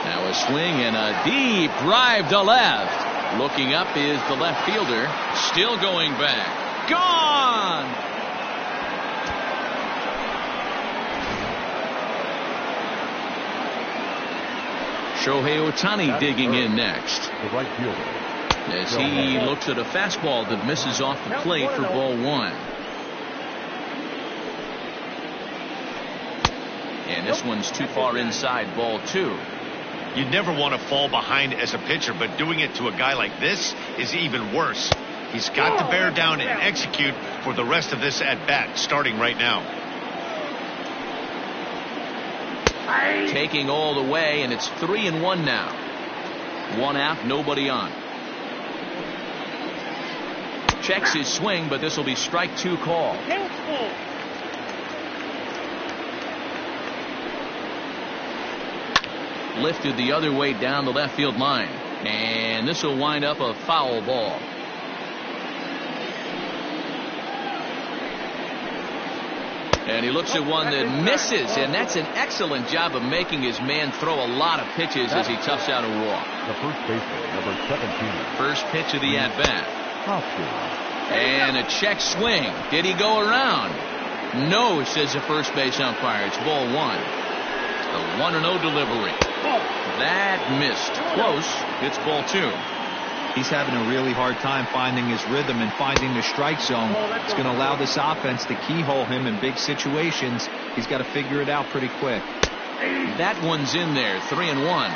Now a swing and a deep drive to left. Looking up is the left fielder. Still going back. Gone! Shohei Ohtani digging in next. The right fielder. As he looks at a fastball that misses off the plate for ball 1. And this one's too far inside, ball 2. You never want to fall behind as a pitcher, but doing it to a guy like this is even worse. He's got to bear down and execute for the rest of this at-bat, starting right now. Taking all the way, and it's 3-1 now. 1 out, nobody on. Checks his swing, but this will be strike 2 call. Lifted the other way down the left field line, and this will wind up a foul ball. And he looks at one that misses, and that's an excellent job of making his man throw a lot of pitches as he toughs out a walk. The first baseman, number 17. First pitch of the at-bat. Hopkins. And a check swing. Did he go around? No, says the first base umpire. It's ball 1. The 1-0 delivery. That missed. Close. It's ball 2. He's having a really hard time finding his rhythm and finding the strike zone. It's going to allow this offense to keyhole him in big situations. He's got to figure it out pretty quick. That one's in there. 3-1.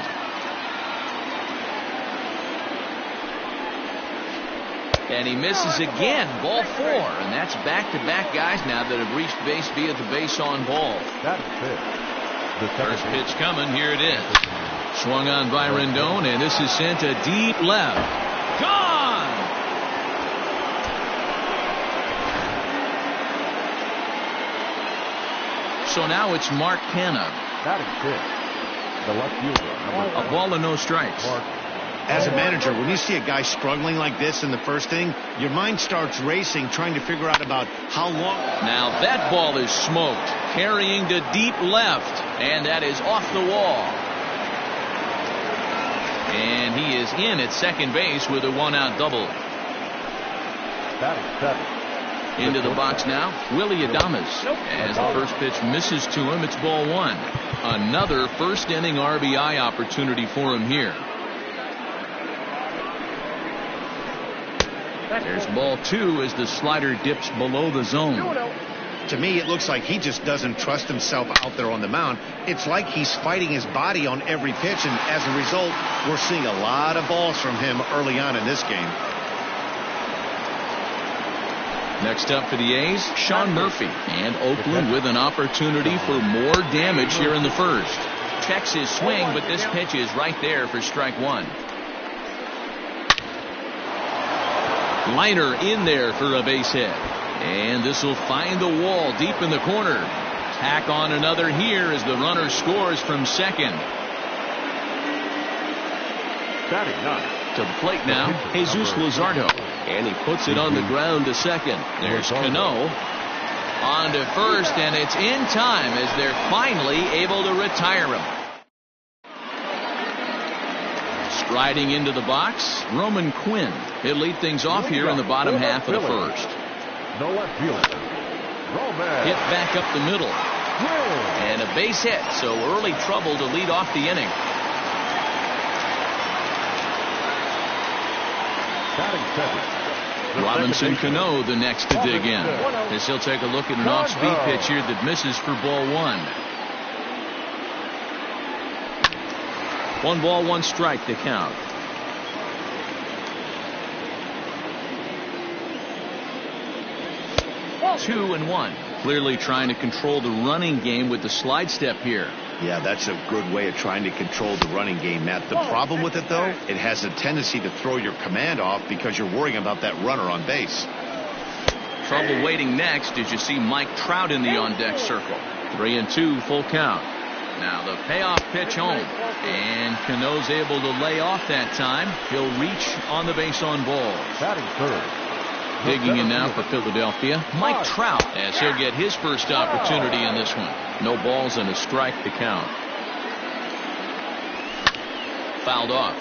And he misses again. Ball 4. And that's back-to-back guys now that have reached base via the base on ball. That's it. First pitch coming. Here it is. Swung on by Rendon, and this is sent to deep left. Gone! So now it's Mark Canha. That is it. The left fielder. A ball and no strikes. As a manager, when you see a guy struggling like this in the first inning, your mind starts racing, trying to figure out about how long. Now that ball is smoked, carrying to deep left, and that is off the wall. And he is in at second base with a 1-out double. That is 7. Into the box now, Willy Adames. As the first pitch misses to him, it's ball 1. Another first inning RBI opportunity for him here. There's ball 2 as the slider dips below the zone. To me, it looks like he just doesn't trust himself out there on the mound. It's like he's fighting his body on every pitch, and as a result, we're seeing a lot of balls from him early on in this game. Next up for the A's, Sean Murphy. And Oakland with an opportunity for more damage here in the first. Checks his swing, but this pitch is right there for strike 1. Liner in there for a base hit. And this will find the wall deep in the corner. Tack on another here as the runner scores from second. Batting 9. To the plate now, Jesus Luzardo. And he puts it on the ground to second. There's Cano. On to first, and it's in time as they're finally able to retire him. Striding into the box, Roman Quinn. He'll lead things off here in the bottom half of the first. No left fielder. Hit back up the middle. And a base hit, so early trouble to lead off the inning. Robinson Cano the next to dig in, as he'll take a look at an off-speed pitch here that misses for ball one. 1 ball, 1 strike to count. Two and one. Clearly trying to control the running game with the slide step here. Yeah, that's a good way of trying to control the running game, Matt. The problem with it, though, it has a tendency to throw your command off because you're worrying about that runner on base. Trouble waiting next as you see Mike Trout in the on-deck circle. 3-2, full count. Now the payoff pitch home. And Cano's able to lay off that time. He'll reach on the base on balls. Batting third. Digging in now for Philadelphia, Mike Trout, as he'll get his first opportunity in this one. No balls and a strike to count. Fouled off.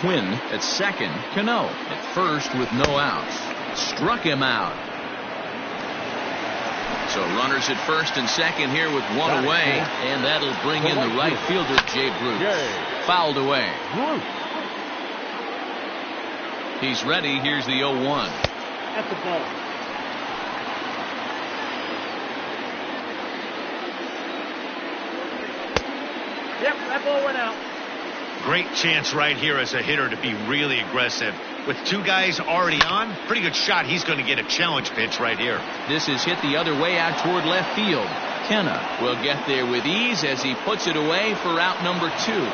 Quinn at second. Cano at first with no outs. Struck him out. So runners at first and second here with one away. And that'll bring in the right fielder, Jay Bruce. Fouled away. He's ready. Here's the 0-1. That's the ball. Yep, that ball went out. Great chance right here as a hitter to be really aggressive. With two guys already on, pretty good shot. He's going to get a challenge pitch right here. This is hit the other way out toward left field. Kenna will get there with ease as he puts it away for out number 2.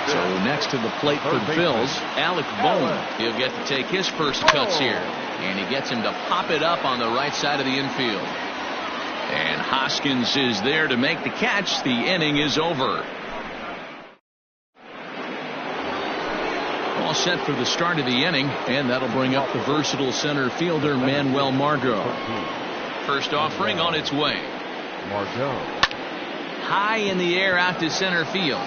So next to the plate for the Phils, Alec Bohm. He'll get to take his first cuts here. And he gets him to pop it up on the right side of the infield. And Hoskins is there to make the catch. The inning is over. All set for the start of the inning. And that'll bring up the versatile center fielder, Manuel Margot. First offering on its way. Margot. High in the air out to center field.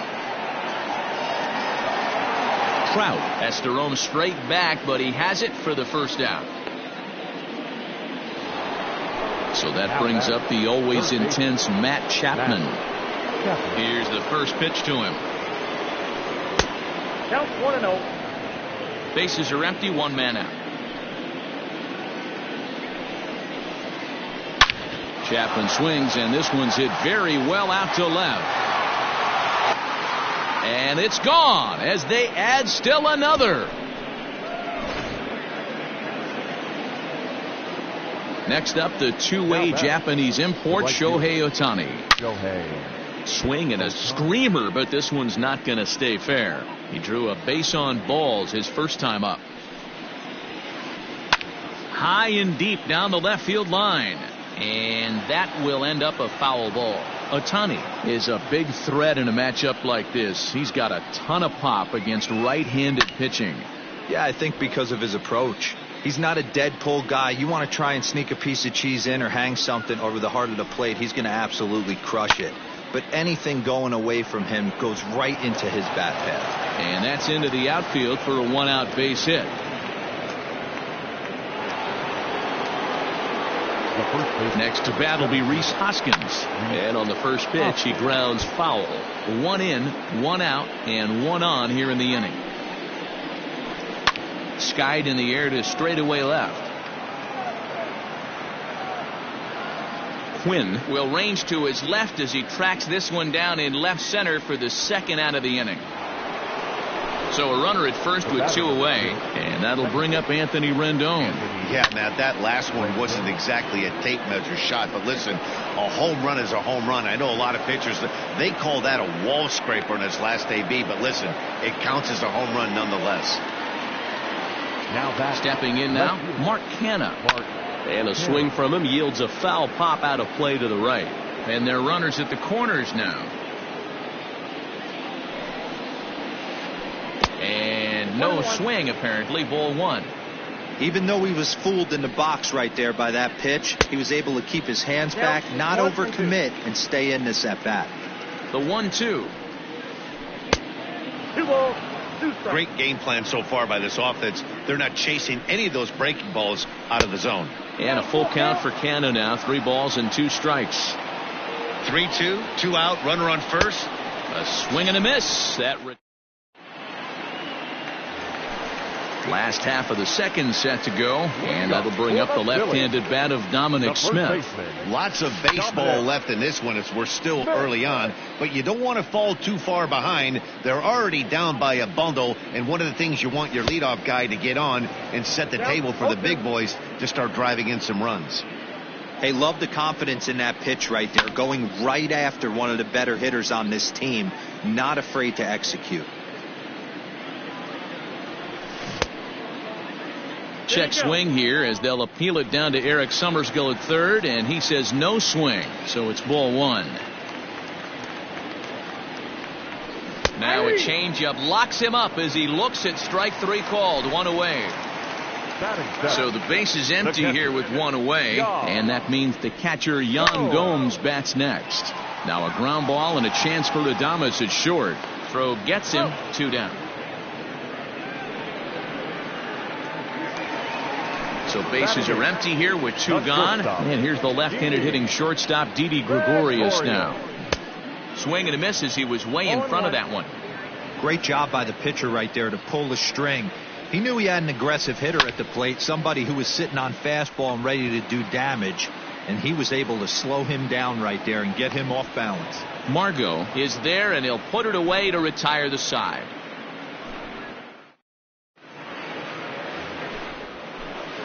Trout has to roam straight back, but he has it for the first out. So that brings up the always intense Matt Chapman. Here's the first pitch to him. Count 1-0. Bases are empty, 1 man out. Chapman swings, and this one's hit very well out to left. And it's gone as they add still another. Next up, the two-way Japanese import, Shohei Ohtani. Swing and a screamer, but this one's not going to stay fair. He drew a base on balls his first time up. High and deep down the left field line. And that will end up a foul ball. Ohtani is a big threat in a matchup like this. He's got a ton of pop against right-handed pitching. Yeah, I think because of his approach. He's not a dead pull guy. You want to try and sneak a piece of cheese in or hang something over the heart of the plate, he's going to absolutely crush it. But anything going away from him goes right into his bat path. And that's into the outfield for a 1-out base hit. Next to bat will be Rhys Hoskins. And on the first pitch, he grounds foul. 1 in, 1 out, and 1 on here in the inning. Skied in the air to straightaway left. Quinn will range to his left as he tracks this one down in left center for the second out of the inning. So a runner at first with 2 away, and that'll bring up Anthony Rendon. Yeah, Matt, that last one wasn't exactly a tape measure shot, but listen, a home run is a home run. I know a lot of pitchers, they call that a wall scraper in its last AB, but listen, it counts as a home run nonetheless. Now back. Stepping in now, Mark Canha. And a swing from him yields a foul pop out of play to the right. And they're runners at the corners now. And no swing, apparently. Ball 1. Even though he was fooled in the box right there by that pitch, he was able to keep his hands back, not overcommit, and stay in this at bat. The 1-2. 2 balls. Great game plan so far by this offense. They're not chasing any of those breaking balls out of the zone. And a full count for Cano now. 3 balls and 2 strikes. 3-2, 2 out, runner on first. A swing and a miss. Last half of the second set to go, and that'll bring up the left-handed bat of Dominic Smith. Lots of baseball left in this one as we're still early on, but you don't want to fall too far behind. They're already down by a bundle, and one of the things you want your leadoff guy to get on and set the table for the big boys to start driving in some runs. Hey, love the confidence in that pitch right there, going right after one of the better hitters on this team, not afraid to execute. Check swing here as they'll appeal it down to Eric Summersgill at third, and he says no swing, so it's ball 1. Now a changeup locks him up as he looks at strike 3 called, 1 away. So the base is empty here with 1 away, and that means the catcher Yan Gomes bats next. Now a ground ball and a chance for Adames at short. Throw gets him, 2 down. So bases are empty here with 2 gone. And here's the left-handed hitting shortstop Didi Gregorius now. Swing and a miss as he was way in front of that one. Great job by the pitcher right there to pull the string. He knew he had an aggressive hitter at the plate, somebody who was sitting on fastball and ready to do damage, and he was able to slow him down right there and get him off balance. Margot is there, and he'll put it away to retire the side.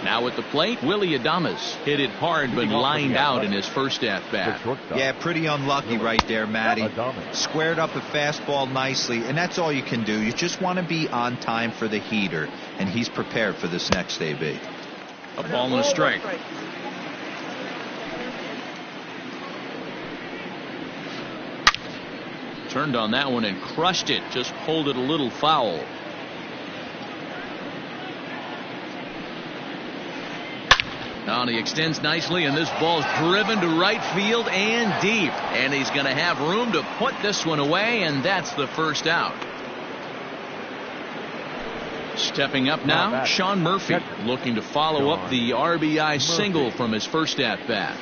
Now at the plate, Willy Adames hit it hard but lined out in his first at-bat. Yeah, pretty unlucky right there, Matty. Squared up a fastball nicely, and that's all you can do. You just want to be on time for the heater, and he's prepared for this next AB. A ball and a strike. Turned on that one and crushed it, just pulled it a little foul. Now he extends nicely, and this ball's driven to right field and deep. And he's going to have room to put this one away, and that's the first out. Stepping up now, Sean Murphy, looking to follow up the RBI single from his first at-bat.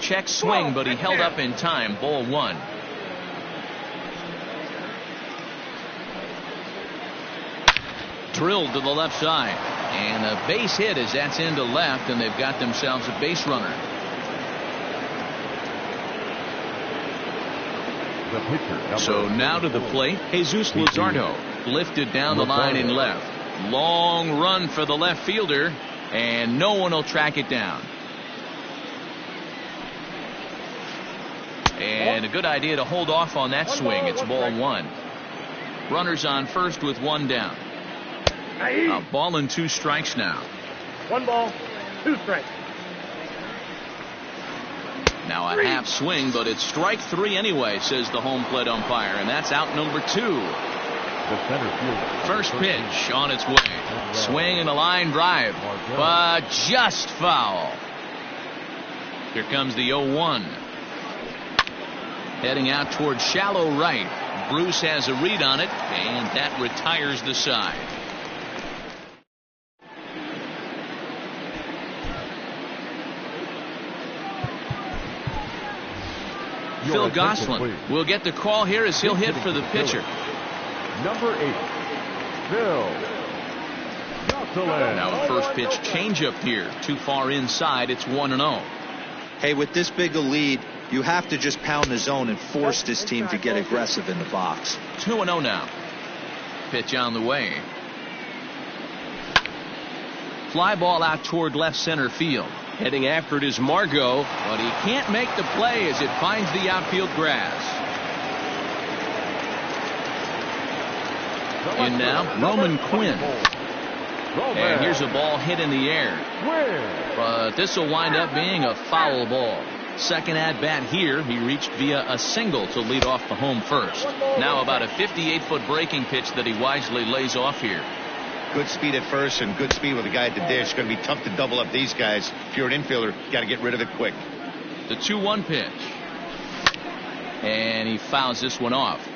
Check swing, but he held up in time. Ball 1. Drilled to the left side. And a base hit as that's into left, and they've got themselves a base runner. So now to the plate, Jesus Luzardo, lifted down the line in left. Long run for the left fielder, and no one will track it down. And a good idea to hold off on that swing. It's ball 1. Runners on first with 1 down. A ball and 2 strikes now. 1 ball, 2 strikes. Now a half swing, but it's strike 3 anyway, says the home plate umpire, and that's out number 2. First pitch on its way. Swing and a line drive, but just foul. Here comes the 0-1. Heading out toward shallow right. Bruce has a read on it, and that retires the side. Phil Gosselin will get the call here as he'll hit for the pitcher. Number 8, Phil Gosselin. Now a first pitch changeup here. Too far inside. It's 1-0. Hey, with this big a lead, you have to just pound the zone and force this team to get aggressive in the box. 2-0 now. Pitch on the way. Fly ball out toward left center field. Heading after it is Margot, but he can't make the play as it finds the outfield grass. In now, Roman Quinn. And here's a ball hit in the air. But this will wind up being a foul ball. Second at bat here, he reached via a single to lead off the home first. Now about a 58-foot breaking pitch that he wisely lays off here. Good speed at first and good speed with the guy at the dish. It's going to be tough to double up these guys. If you're an infielder, you got to get rid of it quick. The 2-1 pitch. And he fouls this one off.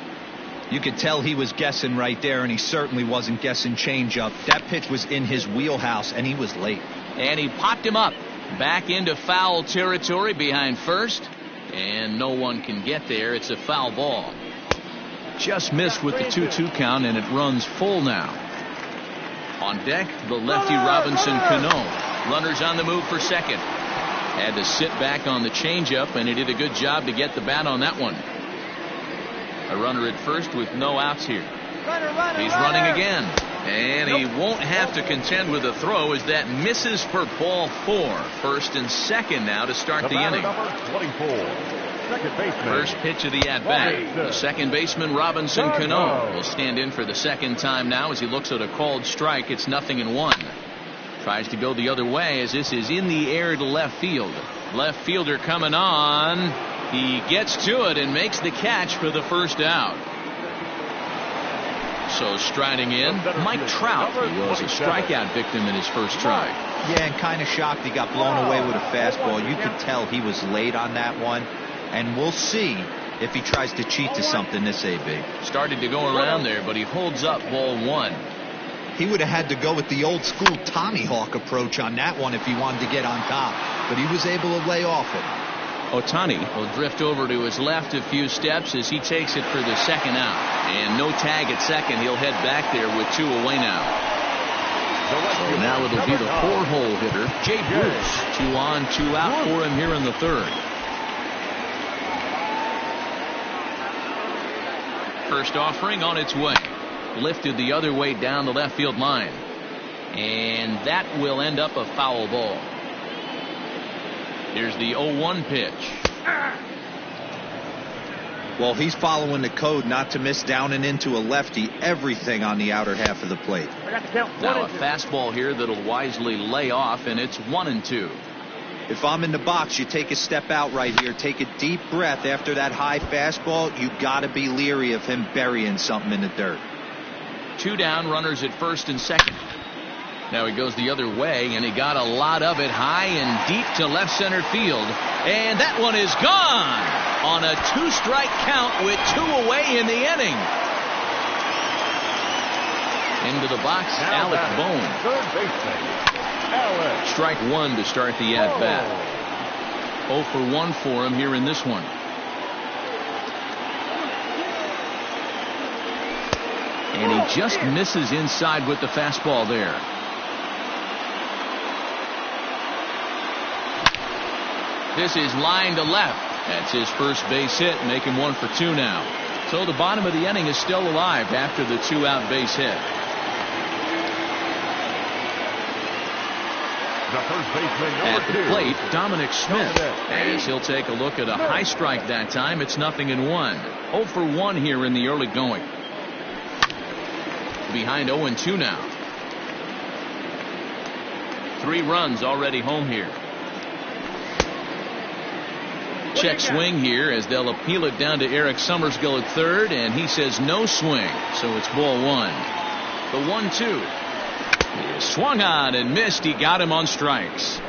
You could tell he was guessing right there, and he certainly wasn't guessing changeup. That pitch was in his wheelhouse, and he was late. And he popped him up. Back into foul territory behind first. And no one can get there. It's a foul ball. Just missed with the 2-2 count, and it runs full now. On deck, the lefty Robinson Cano. Runners on the move for second. Had to sit back on the changeup, and he did a good job to get the bat on that one. A runner at first with no outs here. He's running again. And he won't have to contend with a throw as that misses for ball 4. First and second now to start the inning. First pitch of the at-bat. The second baseman Robinson Cano will stand in for the second time now as he looks at a called strike. It's 0-1. Tries to go the other way as this is in the air to left field. Left fielder coming on. He gets to it and makes the catch for the first out. So striding in, Mike Trout. He was a strikeout victim in his first try. Yeah, and kind of shocked he got blown away with a fastball. You could tell he was late on that one. And we'll see if he tries to cheat to something this AB. Started to go around there, but he holds up ball 1. He would have had to go with the old school Tommy Hawk approach on that one if he wanted to get on top. But he was able to lay off it. Ohtani will drift over to his left a few steps as he takes it for the second out. And no tag at second. He'll head back there with 2 away now. So now it'll be the 4-hole hitter, Jay Bruce. 2 on, 2 out for him here in the third. First offering on its way. Lifted the other way down the left field line. And that will end up a foul ball. Here's the 0-1 pitch. Well, he's following the code not to miss down and into a lefty. Everything on the outer half of the plate. Now a fastball here that'll wisely lay off, and it's 1-2. If I'm in the box, you take a step out right here. Take a deep breath after that high fastball. You got to be leery of him burying something in the dirt. 2 down, runners at first and second. Now he goes the other way, and he got a lot of it high and deep to left center field. And that one is gone on a 2-strike count with 2 away in the inning. Into the box, Alec Bohm. Third baseman, Alec. Strike 1 to start the at-bat. 0 for 1 for him here in this one. And he just misses inside with the fastball there. This is line to left. That's his first base hit, make him 1 for 2 now. So the bottom of the inning is still alive after the 2-out base hit. At the plate, Dominic Smith, as he'll take a look at a high strike that time. It's 0-1. 0 for 1 here in the early going. Behind 0-2 now. 3 runs already home here. Check swing here as they'll appeal it down to Eric Summersgill at third, and he says no swing, so it's ball 1. The 1-2. He swung on and missed. He got him on strikes.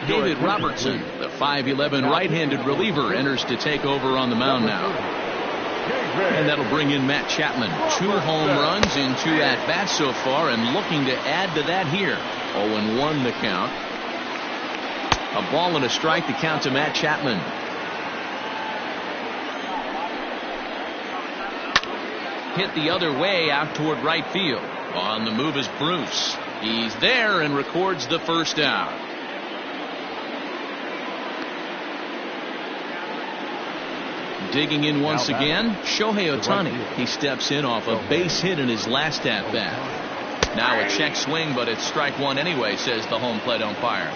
David Robertson, the 5'11" right-handed reliever, enters to take over on the mound now. And that'll bring in Matt Chapman. 2 home runs in 2 at-bats so far, and looking to add to that here. 0-1 the count. A ball and a strike to count to Matt Chapman. Hit the other way out toward right field. On the move is Bruce. He's there and records the first out. Digging in once again, Shohei Ohtani. He steps in off a base hit in his last at-bat. Now a check swing, but it's strike 1 anyway, says the home plate umpire.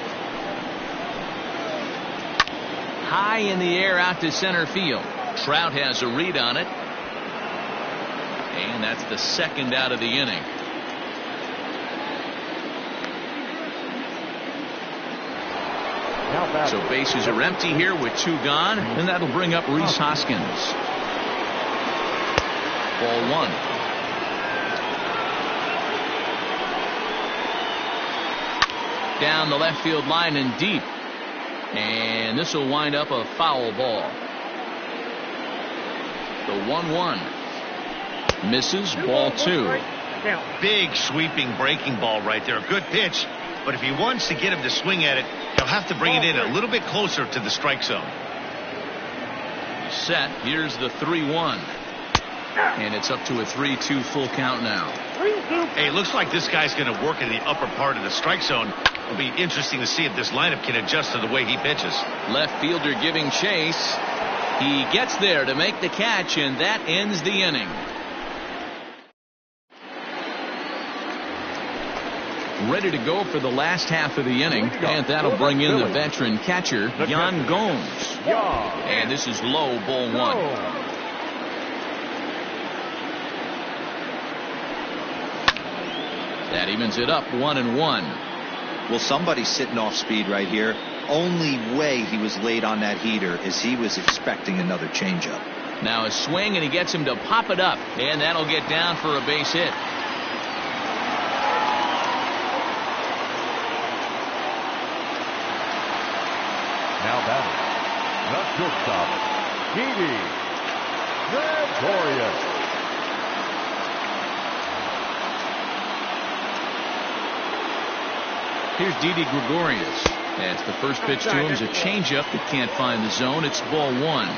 High in the air out to center field. Trout has a read on it. And that's the second out of the inning. So bases are empty here with 2 gone, and that'll bring up Rhys Hoskins. Ball 1. Down the left field line and deep. And this will wind up a foul ball. The 1-1. Misses, ball 2. Big sweeping breaking ball right there. A good pitch. But if he wants to get him to swing at it, he'll have to bring it in a little bit closer to the strike zone. Set. Here's the 3-1. And it's up to a 3-2 full count now. Hey, it looks like this guy's going to work in the upper part of the strike zone. It'll be interesting to see if this lineup can adjust to the way he pitches. Left fielder giving chase. He gets there to make the catch, and that ends the inning. Ready to go for the last half of the inning, and that'll bring in the veteran catcher, Yan Gomes. And this is low, ball 1. That evens it up, 1-1. Well, somebody's sitting off speed right here. Only way he was late on that heater is he was expecting another changeup. Now a swing, and he gets him to pop it up, and that'll get down for a base hit. Now batting, the shortstop, Didi Gregorius. Here's Didi Gregorius. As the first pitch to him is a changeup that can't find the zone. It's ball 1.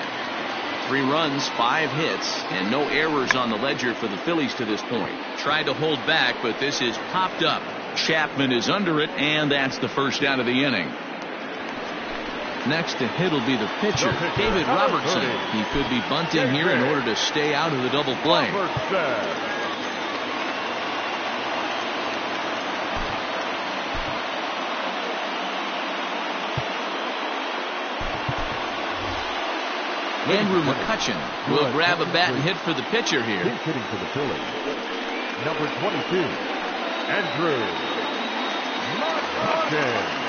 3 runs, 5 hits, and no errors on the ledger for the Phillies to this point. Tried to hold back, but this is popped up. Chapman is under it, and that's the first out of the inning. Next to hit will be the pitcher, David Robertson. He could be bunting here in order to stay out of the double play. Andrew McCutchen will grab a bat and hit for the pitcher here. He's hitting for the Phillies. Number 22, Andrew McCutchen.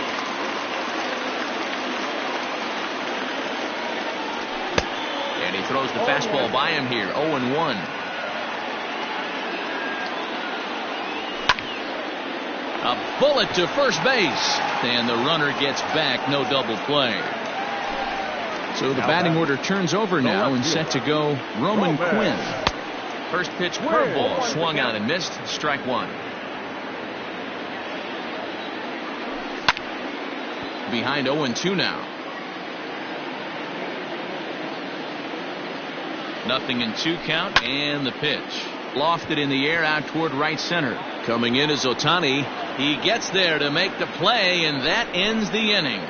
And he throws the fastball by him here. 0-1. A bullet to first base. And the runner gets back. No double play. So the batting order turns over now and set to go Roman Quinn. First pitch curveball swung on and missed. Strike 1. Behind 0-2 now. 0-2 count, and the pitch. Lofted in the air out toward right center. Coming in is Ohtani. He gets there to make the play, and that ends the inning.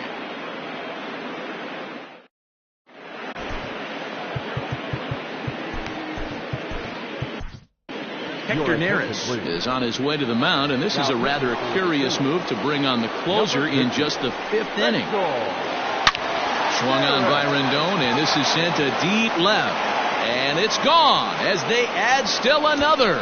Hector Neris is on his way to the mound, and this is a rather curious move to bring on the closer in just the 5th inning. Swung on by Rendon, and this is sent to deep left. And it's gone as they add still another.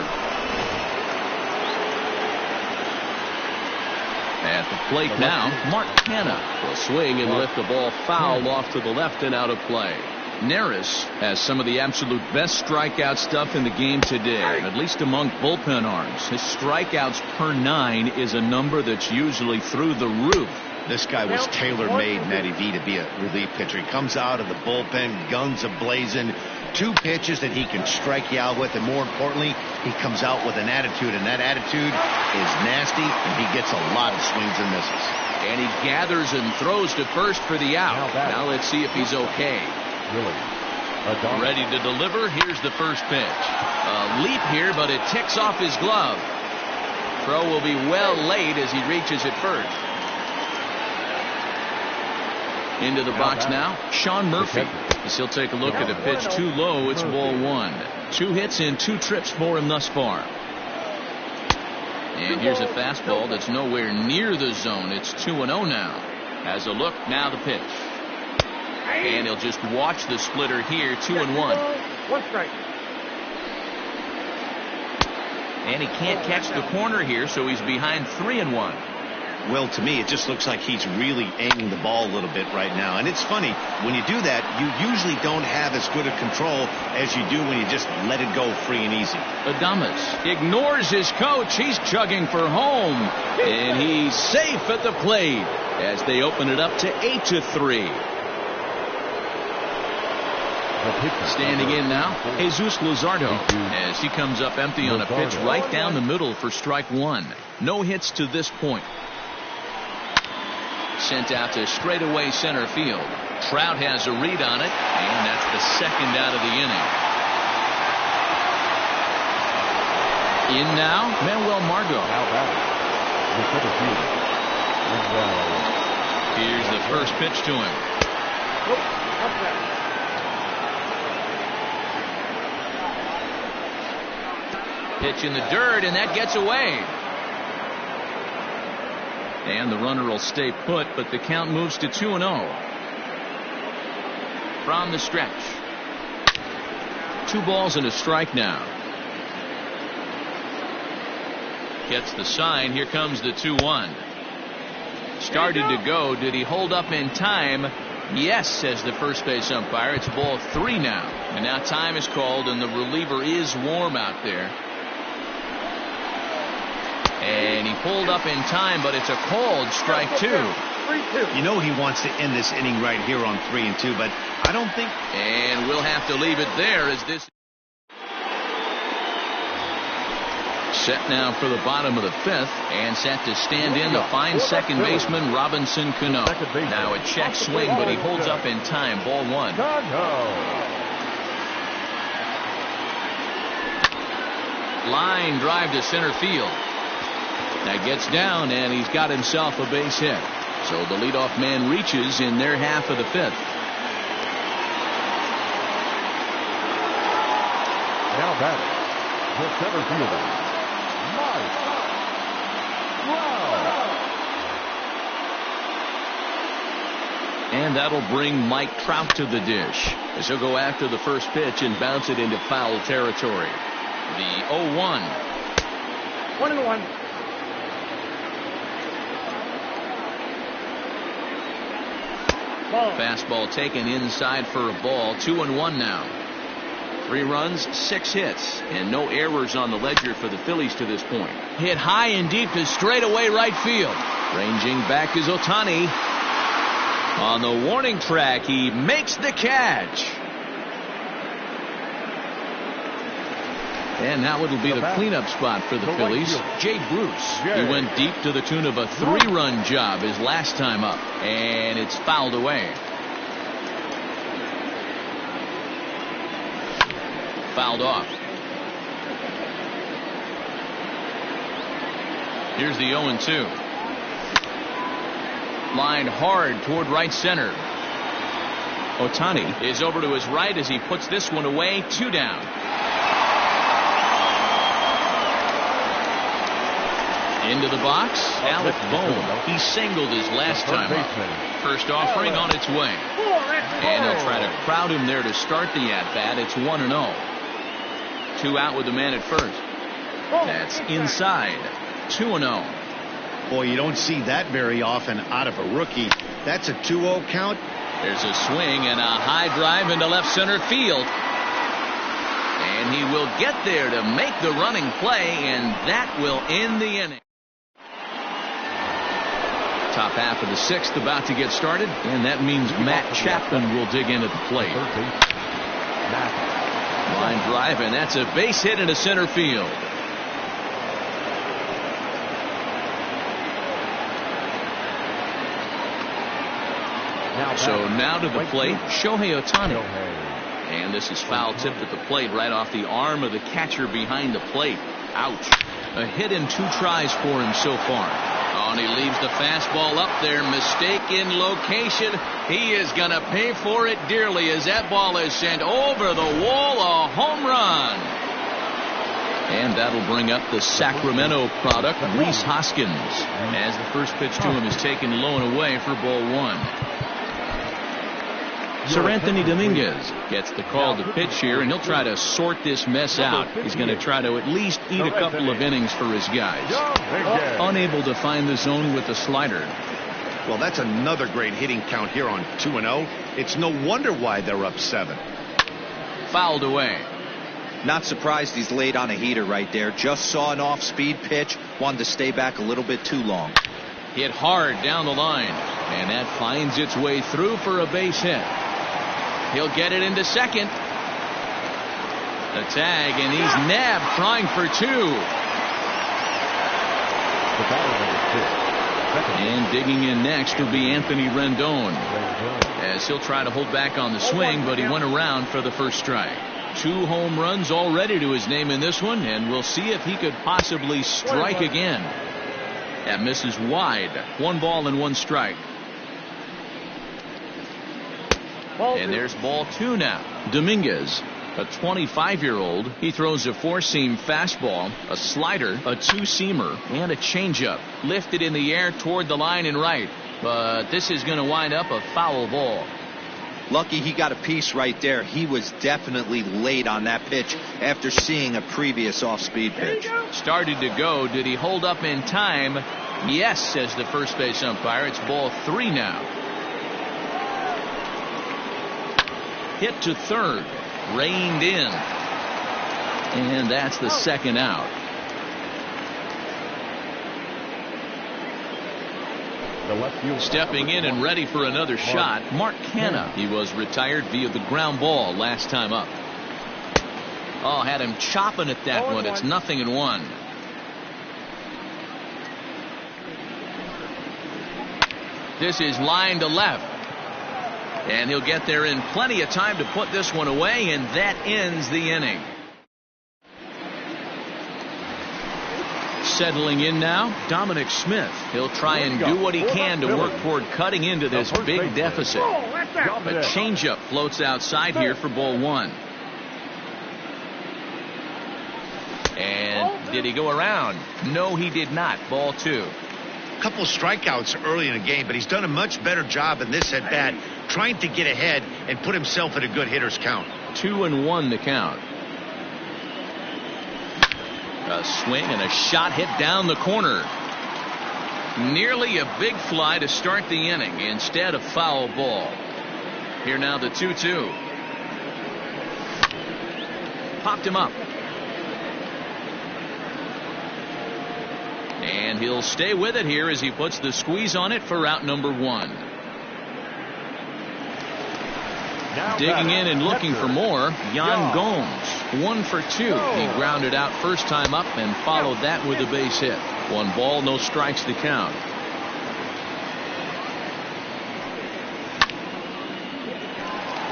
At the plate now, Mark Canha will swing and lift the ball foul off to the left and out of play. Neris has some of the absolute best strikeout stuff in the game today, at least among bullpen arms. His strikeouts per 9 is a number that's usually through the roof. This guy was tailor-made, Matty V, to be a relief pitcher. He comes out of the bullpen, guns a-blazing, 2 pitches that he can strike you out with, and more importantly, he comes out with an attitude, and that attitude is nasty, and he gets a lot of swings and misses. And he gathers and throws to first for the out. Now let's see if he's okay. Ready to deliver. Here's the first pitch. A leap here, but it ticks off his glove. Throw will be well late as he reaches it first. Into the box now, Sean Murphy. As he'll take a look at a pitch too low. It's ball 1. 2 hits and 2 trips for him thus far. And here's a fastball that's nowhere near the zone. It's 2-0 now. Has a look, now the pitch. And he'll just watch the splitter here, 2-1. 1 strike. And he can't catch the corner here, so he's behind 3-1. Well, to me, it just looks like he's really aiming the ball a little bit right now. And it's funny, when you do that, you usually don't have as good a control as you do when you just let it go free and easy. Adames ignores his coach. He's chugging for home. And he's safe at the plate. as they open it up to 8-3. Standing in now, Jesus Luzardo, as he comes up empty on a pitch right down the middle for strike one. No hits to this point. Sent out to straightaway center field. Trout has a read on it, and that's the second out of the inning. In now, Manuel Margot. Here's the first pitch to him. Pitch in the dirt, and that gets away. And the runner will stay put, but the count moves to 2-0. From the stretch. 2 balls and a strike now. Gets the sign. Here comes the 2-1. Started to go. Did he hold up in time? Yes, says the first base umpire. It's ball 3 now. And now time is called, and the reliever is warm out there. And he pulled up in time, but it's a called strike 2. You know he wants to end this inning right here on 3-2, but I don't think. And we'll have to leave it there as this. Set now for the bottom of the 5th, and set to stand in the fine second baseman Robinson Cano. Now a check swing, but he holds up in time. Ball 1. Line drive to center field. That gets down, and he's got himself a base hit. So the leadoff man reaches in their half of the 5th. Now batting, the center fielder, Mike Trout. And that'll bring Mike Trout to the dish, as he'll go after the first pitch and bounce it into foul territory. The 0-1. 1-1. Fastball taken inside for a ball. 2-1 now. 3 runs, 6 hits, and no errors on the ledger for the Phillies to this point. Hit high and deep to straightaway right field. Ranging back is Ohtani. On the warning track, he makes the catch. And now it'll be the cleanup spot for the Phillies. Jay Bruce. He went deep to the tune of a 3-run job his last time up. And it's fouled away. Fouled off. Here's the 0-2. Line hard toward right center. Ohtani is over to his right as he puts this one away. 2 down. Into the box, Alec Bohm. He singled his last time up. First offering on its way. And they'll try to crowd him there to start the at-bat. It's 1-0. 2 out with the man at first. That's inside. 2-0. Boy, you don't see that very often out of a rookie. That's a 2-0 count. There's a swing and a high drive into left center field. And he will get there to make the running play, and that will end the inning. Top half of the 6th about to get started, and that means Matt Chapman will dig in at the plate. Line drive, and that's a base hit into center field. So now to the plate, Shohei Ohtani. And this is foul tipped at the plate right off the arm of the catcher behind the plate. Ouch. A hit in 2 tries for him so far. Oh, and he leaves the fastball up there. Mistake in location. He is going to pay for it dearly as that ball is sent over the wall. A home run. And that'll bring up the Sacramento product, Rhys Hoskins, as the first pitch to him is taken low and away for ball 1. Sir Anthony Dominguez gets the call to pitch here, and he'll try to sort this mess out. He's going to try to at least eat a couple of innings for his guys. Unable to find the zone with the slider. Well, that's another great hitting count here on 2-0. It's no wonder why they're up 7. Fouled away. Not surprised he's laid on a heater right there. Just saw an off-speed pitch. Wanted to stay back a little bit too long. Hit hard down the line. And that finds its way through for a base hit. He'll get it into second. The tag, and he's nabbed trying for two. And digging in next will be Anthony Rendon, as he'll try to hold back on the swing, but he went around for the first strike. 2 home runs already to his name in this one, and we'll see if he could possibly strike again. That misses wide. 1 ball and 1 strike. And there's ball 2 now. Dominguez, a 25-year-old. He throws a 4-seam fastball, a slider, a 2-seamer, and a changeup. Lifted in the air toward the line and right. But this is going to wind up a foul ball. Lucky he got a piece right there. He was definitely late on that pitch after seeing a previous off-speed pitch. Started to go. Did he hold up in time? Yes, says the first base umpire. It's ball 3 now. Hit to third. Reined in. And that's the second out. Stepping in and ready for another shot, Mark Canha. He was retired via the ground ball last time up. Oh, had him chopping at that one. It's 0-1. This is line to left. And he'll get there in plenty of time to put this one away, and that ends the inning. Settling in now, Dominic Smith. He'll try and do what he can to work toward cutting into this big deficit. A changeup floats outside here for ball 1. And did he go around? No, he did not. Ball 2. Couple strikeouts early in the game, but he's done a much better job in this at bat, trying to get ahead and put himself in a good hitter's count. 2-1 the count. A swing and a shot hit down the corner. Nearly a big fly to start the inning. Instead, a foul ball. Here now the 2-2. Popped him up. And he'll stay with it here as he puts the squeeze on it for out number 1. Digging in and looking for more, Yan Gomes. 1 for 2. He grounded out first time up and followed that with a base hit. 1 ball, no strikes to count.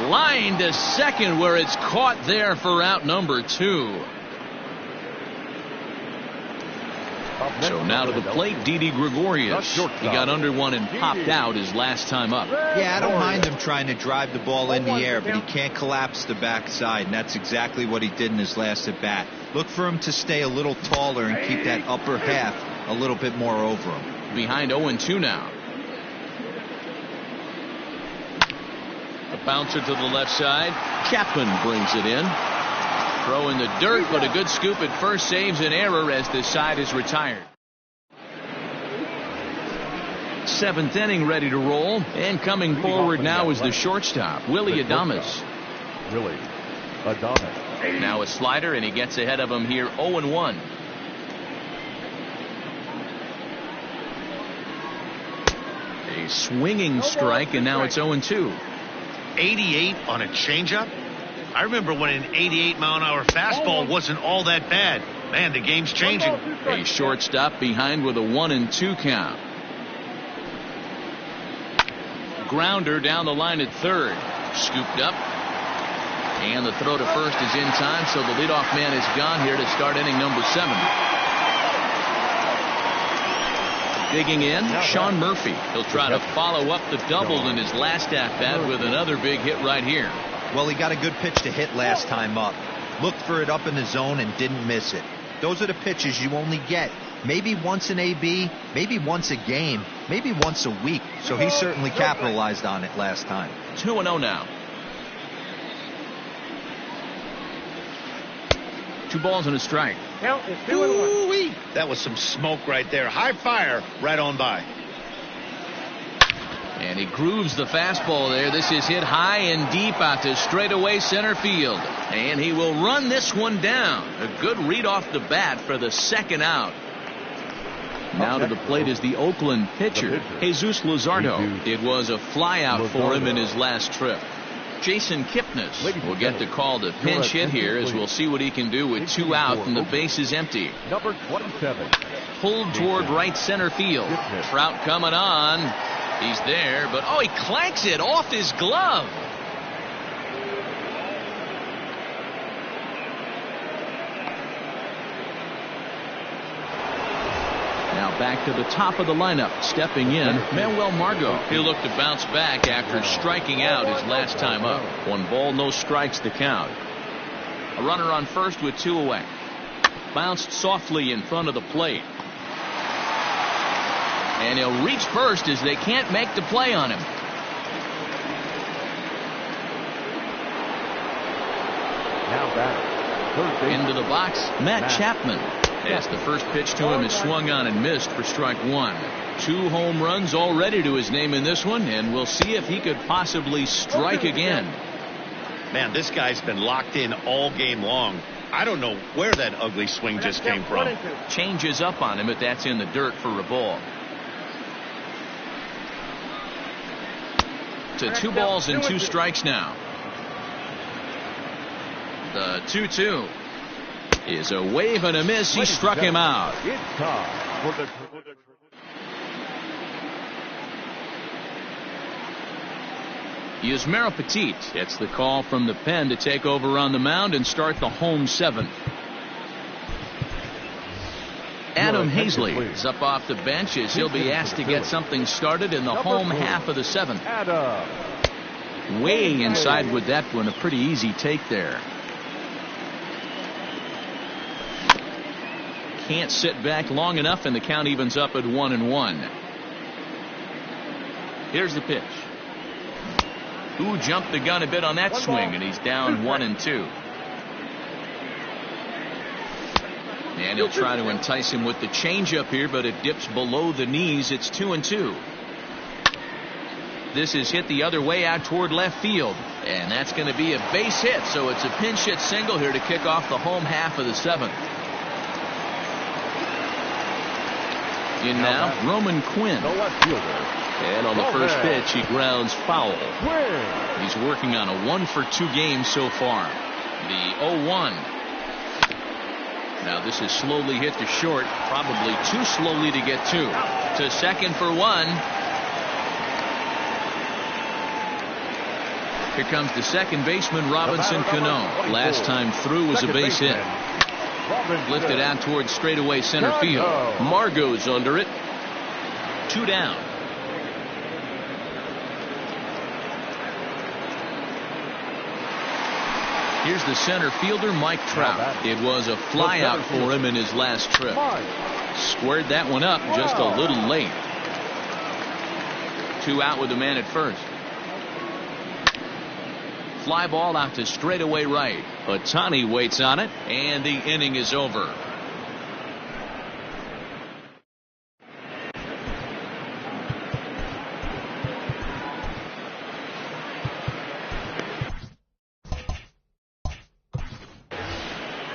Line to second where it's caught there for out number 2. So now to the plate, Didi Gregorius. He got under one and popped out his last time up. Yeah, I don't mind him trying to drive the ball in the air, but he can't collapse the backside, and that's exactly what he did in his last at bat. Look for him to stay a little taller and keep that upper half a little bit more over him. Behind 0-2 now. A bouncer to the left side. Chapman brings it in. Throw in the dirt, but a good scoop at first saves an error as this side is retired. 7th inning ready to roll, and coming forward now is the shortstop, Willy Adames. Now a slider, and he gets ahead of him here 0-1. A swinging strike, and now it's 0-2. 88 on a changeup? I remember when an 88-mile-an-hour fastball wasn't all that bad. Man, the game's changing. A shortstop behind with a 1-2 count. Grounder down the line at third. Scooped up. And the throw to first is in time, so the leadoff man is gone here to start inning number 7. Digging in, Sean Murphy. He'll try to follow up the double in his last at-bat with another big hit right here. Well, he got a good pitch to hit last time up. Looked for it up in the zone and didn't miss it. Those are the pitches you only get maybe once in AB, maybe once a game, maybe once a week. So he certainly capitalized on it last time. 2-0 now. 2 balls and a strike. Count is 2-1. That was some smoke right there. High fire right on by. And he grooves the fastball there. This is hit high and deep out to straightaway center field. And he will run this one down. A good read off the bat for the second out. Now to the plate is the Oakland pitcher, Jesus Luzardo. It was a flyout for him in his last trip. Jason Kipnis will get the call to pinch hit here, as we'll see what he can do with 2 out and the base is empty. Number 27. Pulled toward right center field. Trout coming on. He's there, but he clanks it off his glove. Now back to the top of the lineup. Stepping in, Manuel Margot. He'll look to bounce back after striking out his last time up. 1 ball, no strikes to count. A runner on first with 2 away. Bounced softly in front of the plate. And he'll reach first as they can't make the play on him. Now back. Third base. Into the box, Matt Chapman. As the first pitch to him is swung on and missed for strike 1. 2 home runs already to his name in this one, and we'll see if he could possibly strike again. Man, this guy's been locked in all game long. I don't know where that ugly swing just came from. Changes up on him, but that's in the dirt for a ball. To 2 balls and 2 strikes now. The 2-2 is a wave and a miss. He struck him out. It's time for the Yusmeiro Petit gets the call from the pen to take over on the mound and start the home 7th. Adam Hazley is up off the bench as he'll be asked to get something started in the home half of the 7th. Way inside with that one. A pretty easy take there. Can't sit back long enough, and the count evens up at 1-1. Here's the pitch. Who jumped the gun a bit on that swing, and he's down 1-2. And he'll try to entice him with the changeup here, but it dips below the knees. It's 2-2. This is hit the other way out toward left field, and that's going to be a base hit. So it's a pinch hit single here to kick off the home half of the 7th. In now, Roman Quinn. And on the first pitch, he grounds foul. He's working on a 1-for-2 game so far. The 0-1. Now this is slowly hit to short, probably too slowly to get 2. To second for 1. Here comes the second baseman, Robinson Cano. Last time through was a base hit. Lifted out towards straightaway center field. Margot's under it. 2 down. Here's the center fielder, Mike Trout. It was a flyout for him in his last trip. Squared that one up just a little late. 2 out with the man at first. Fly ball out to straightaway right. Ohtani waits on it, and the inning is over.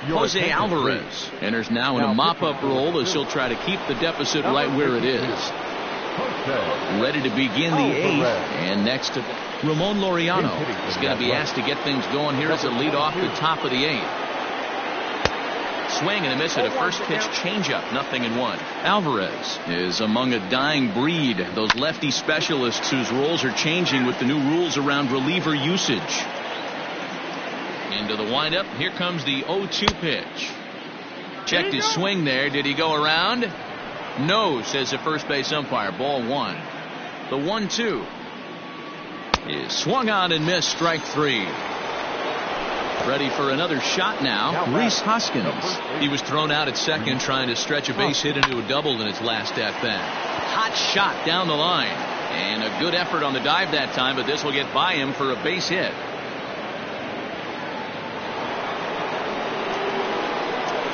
Jose Alvarez enters now in a mop-up role as he'll try to keep the deficit right where it is. Ready to begin the 8th, and next to Ramon Laureano is going to be asked to get things going here as a lead off the top of the 8th. Swing and a miss at a first pitch changeup, 0-1. Alvarez is among a dying breed, those lefty specialists whose roles are changing with the new rules around reliever usage. Into the windup. Here comes the 0-2 pitch. Checked his swing there. Did he go around? No, says the first base umpire. Ball 1. The 1-2 is swung on and missed. Strike 3. Ready for another shot now. Rhys Hoskins. He was thrown out at second trying to stretch a base hit into a double in his last at bat. Hot shot down the line. And a good effort on the dive that time, but this will get by him for a base hit.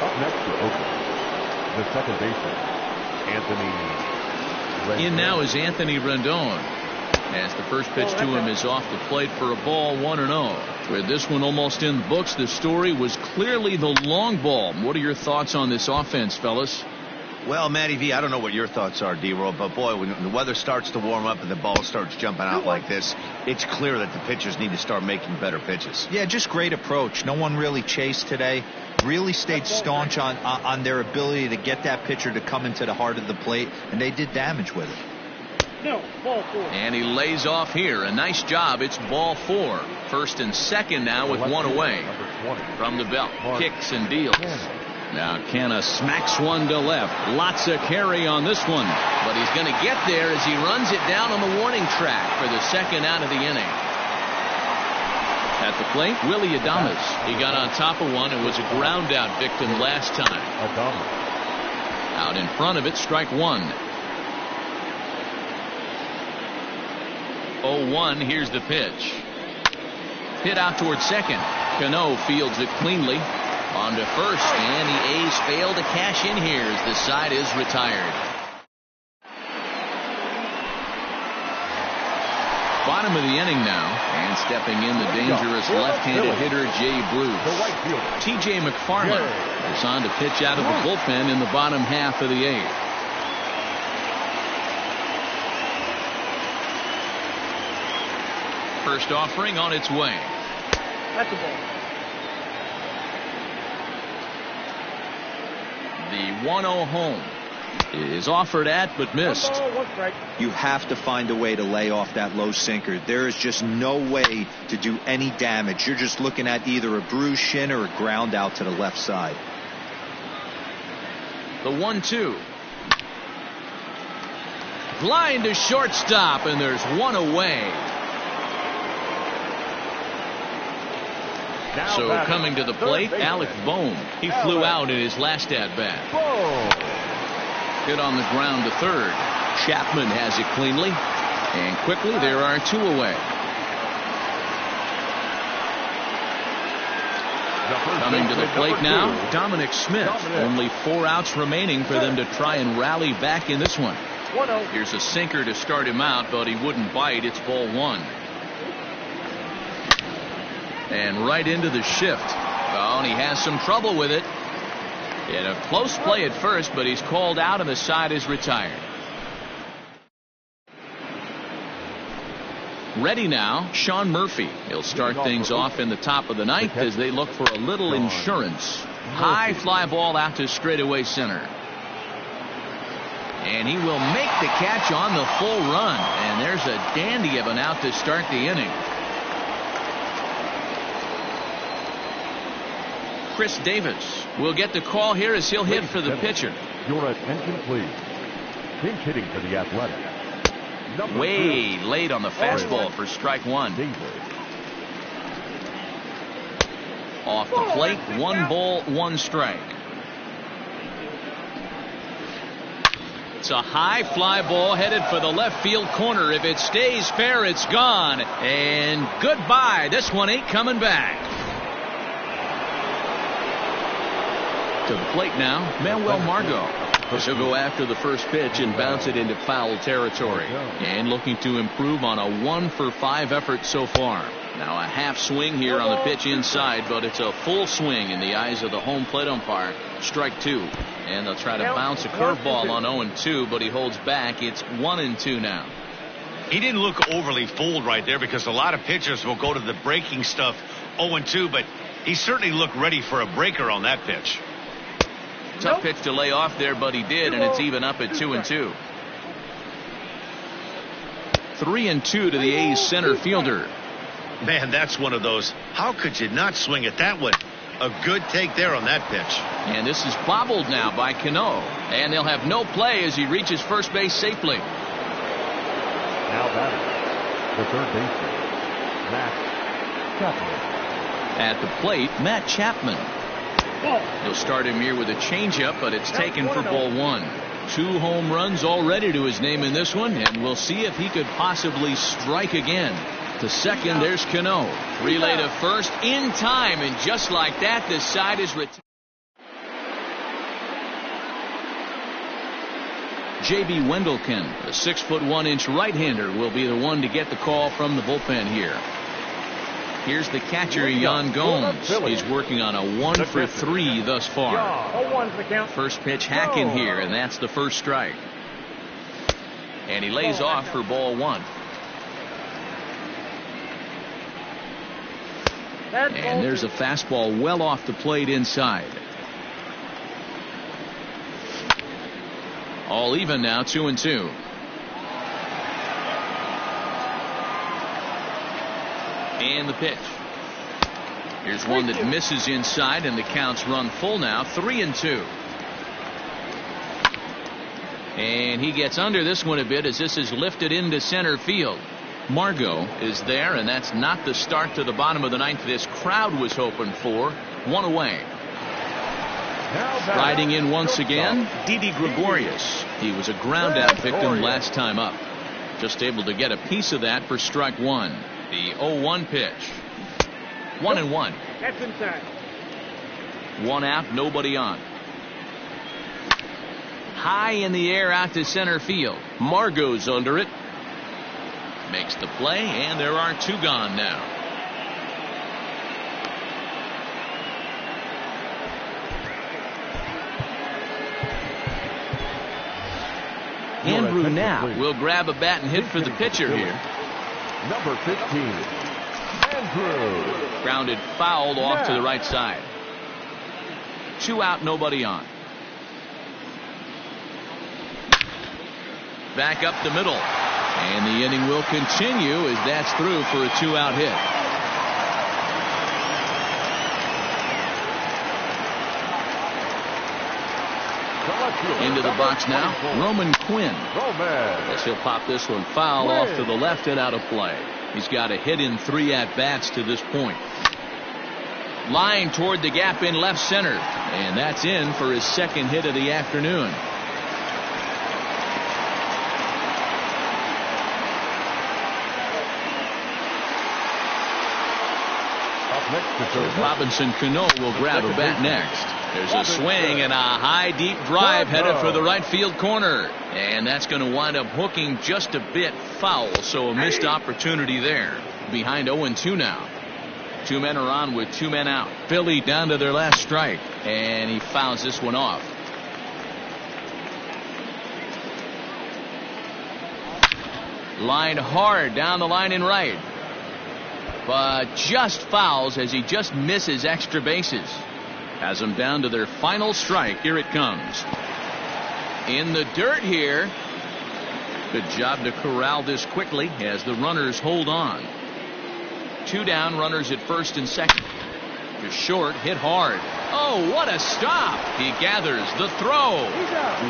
Up next for Oakland, the second baseman, Anthony Rendon. In now is Anthony Rendon. As the first pitch to him is off the plate for a ball, 1-0. With this one almost in the books, the story was clearly the long ball. What are your thoughts on this offense, fellas? Well, Matty V, I don't know what your thoughts are, D-Roll, but boy, when the weather starts to warm up and the ball starts jumping out like this, it's clear that the pitchers need to start making better pitches. Yeah, just great approach. No one really chased today. Really stayed staunch on their ability to get that pitcher to come into the heart of the plate, and they did damage with it. No, ball 4. And he lays off here. A nice job. It's ball 4. First and second now with one away. From the belt. Kicks and deals. Now Canna smacks one to left. Lots of carry on this one. But he's going to get there as he runs it down on the warning track for the second out of the inning. At the plate, Willie Adames. He got on top of one and was a ground out victim last time. Out in front of it, strike one. 0-1, here's the pitch. Hit out towards second. Cano fields it cleanly. On to first, and the A's fail to cash in here as the side is retired. Bottom of the inning now, and stepping in the dangerous left-handed hitter Jay Bruce. T.J. McFarland is on to pitch out of the bullpen in the bottom half of the eighth. First offering on its way. That's a ball. The 1-0 home is offered at but missed. 1 ball, 1 strike. You have to find a way to lay off that low sinker. There is just no way to do any damage. You're just looking at either a bruised shin or a ground out to the left side. The 1-2. Line to shortstop, and there's one away. So coming to the plate, Alec Bohm. He flew out in his last at-bat. Hit on the ground to third. Chapman has it cleanly. And quickly there are two away. Coming to the plate now, Dominic Smith. Only 4 outs remaining for them to try and rally back in this one. 1-0. Here's a sinker to start him out, but he wouldn't bite. It's ball 1. And right into the shift. Oh, and he has some trouble with it. In a close play at first, but he's called out and the side is retired. Ready now, Sean Murphy. He'll start things off in the top of the ninth as they look for a little insurance. High fly ball out to straightaway center. And he will make the catch on the full run. And there's a dandy of an out to start the inning. Chris Davis will get the call here as he'll hit for the pitcher. Your attention, please. Pinch hitting for the Athletics. Way late on the fastball for strike one. Off the plate, 1 ball, 1 strike. It's a high fly ball headed for the left field corner. If it stays fair, it's gone. And goodbye. This one ain't coming back. To the plate now, Manuel Margot. He'll go after the first pitch and bounce it into foul territory. And looking to improve on a 1-for-5 effort so far. Now a half swing here on the pitch inside, but it's a full swing in the eyes of the home plate umpire. Strike 2. And they'll try to bounce a curveball on 0-2, but he holds back. It's 1-2 now. He didn't look overly fooled right there because a lot of pitchers will go to the breaking stuff 0-2, but he certainly looked ready for a breaker on that pitch. Tough pitch to lay off there, but he did, and it's even up at 2-2. 3-2 to the A's center fielder. Man, that's one of those. How could you not swing at that one? A good take there on that pitch. And this is bobbled now by Cano. And they'll have no play as he reaches first base safely. Now batting, the third baseman, Matt Chapman. At the plate, Matt Chapman. He'll start him here with a changeup, but it's taken for ball 1. 2 home runs already to his name in this one, and we'll see if he could possibly strike again. To second, there's Cano. Relay to first in time, and just like that, the side is retired. J.B. Wendelken, the 6'1" right-hander, will be the one to get the call from the bullpen here. Here's the catcher, Yan Gomes. He's working on a 1 for 3 thus far. 0-1's the count. First pitch hacking here, and that's the first strike. And he lays off for ball 1. And there's a fastball well off the plate inside. All even now, 2-2. And the pitch. Here's one that misses inside, and the count's run full now, 3-2. And he gets under this one a bit as this is lifted into center field. Margot is there, and that's not the start to the bottom of the ninth this crowd was hoping for. 1 away. Riding in once again, Didi Gregorius. He was a ground out victim last time up. Just able to get a piece of that for strike 1. The 0-1 pitch. 1-1. That's inside. 1 out, nobody on. High in the air out to center field. Margot's under it. Makes the play, and there are 2 gone now. Andrew Knapp will grab a bat and hit for the pitcher here. Number 15, Andrew. Grounded fouled off to the right side. 2 out, nobody on. Back up the middle. And the inning will continue as that's through for a 2-out hit. Into the box now, Roman Quinn. Guess he'll pop this one foul off to the left and out of play. He's got a hit in 3 at-bats to this point. Line toward the gap in left center. And that's in for his second hit of the afternoon. Robinson Cano will grab a bat next. There's a swing and a high deep drive headed for the right field corner. And that's going to wind up hooking just a bit foul. So a missed opportunity there. Behind 0-2 now. 2 men are on with 2 men out. Philly down to their last strike. And he fouls this one off. Lined hard down the line in right. But just fouls as he just misses extra bases. Has them down to their final strike. Here it comes. In the dirt here. Good job to corral this quickly as the runners hold on. 2 down, runners at first and second. To short, hit hard. Oh, what a stop. He gathers the throw.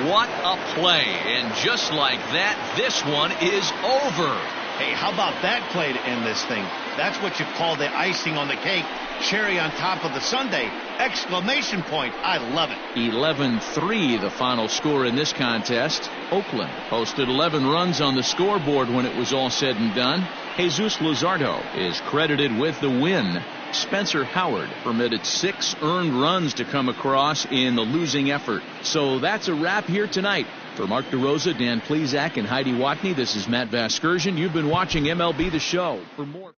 What a play. And just like that, this one is over. Hey, how about that play to end this thing? That's what you call the icing on the cake. Cherry on top of the sundae. Exclamation point. I love it. 11-3 the final score in this contest. Oakland posted 11 runs on the scoreboard when it was all said and done. Jesus Luzardo is credited with the win. Spencer Howard permitted 6 earned runs to come across in the losing effort. So that's a wrap here tonight. For Mark DeRosa, Dan Plesac, and Heidi Watney, this is Matt Vasgersian. You've been watching MLB The Show. For more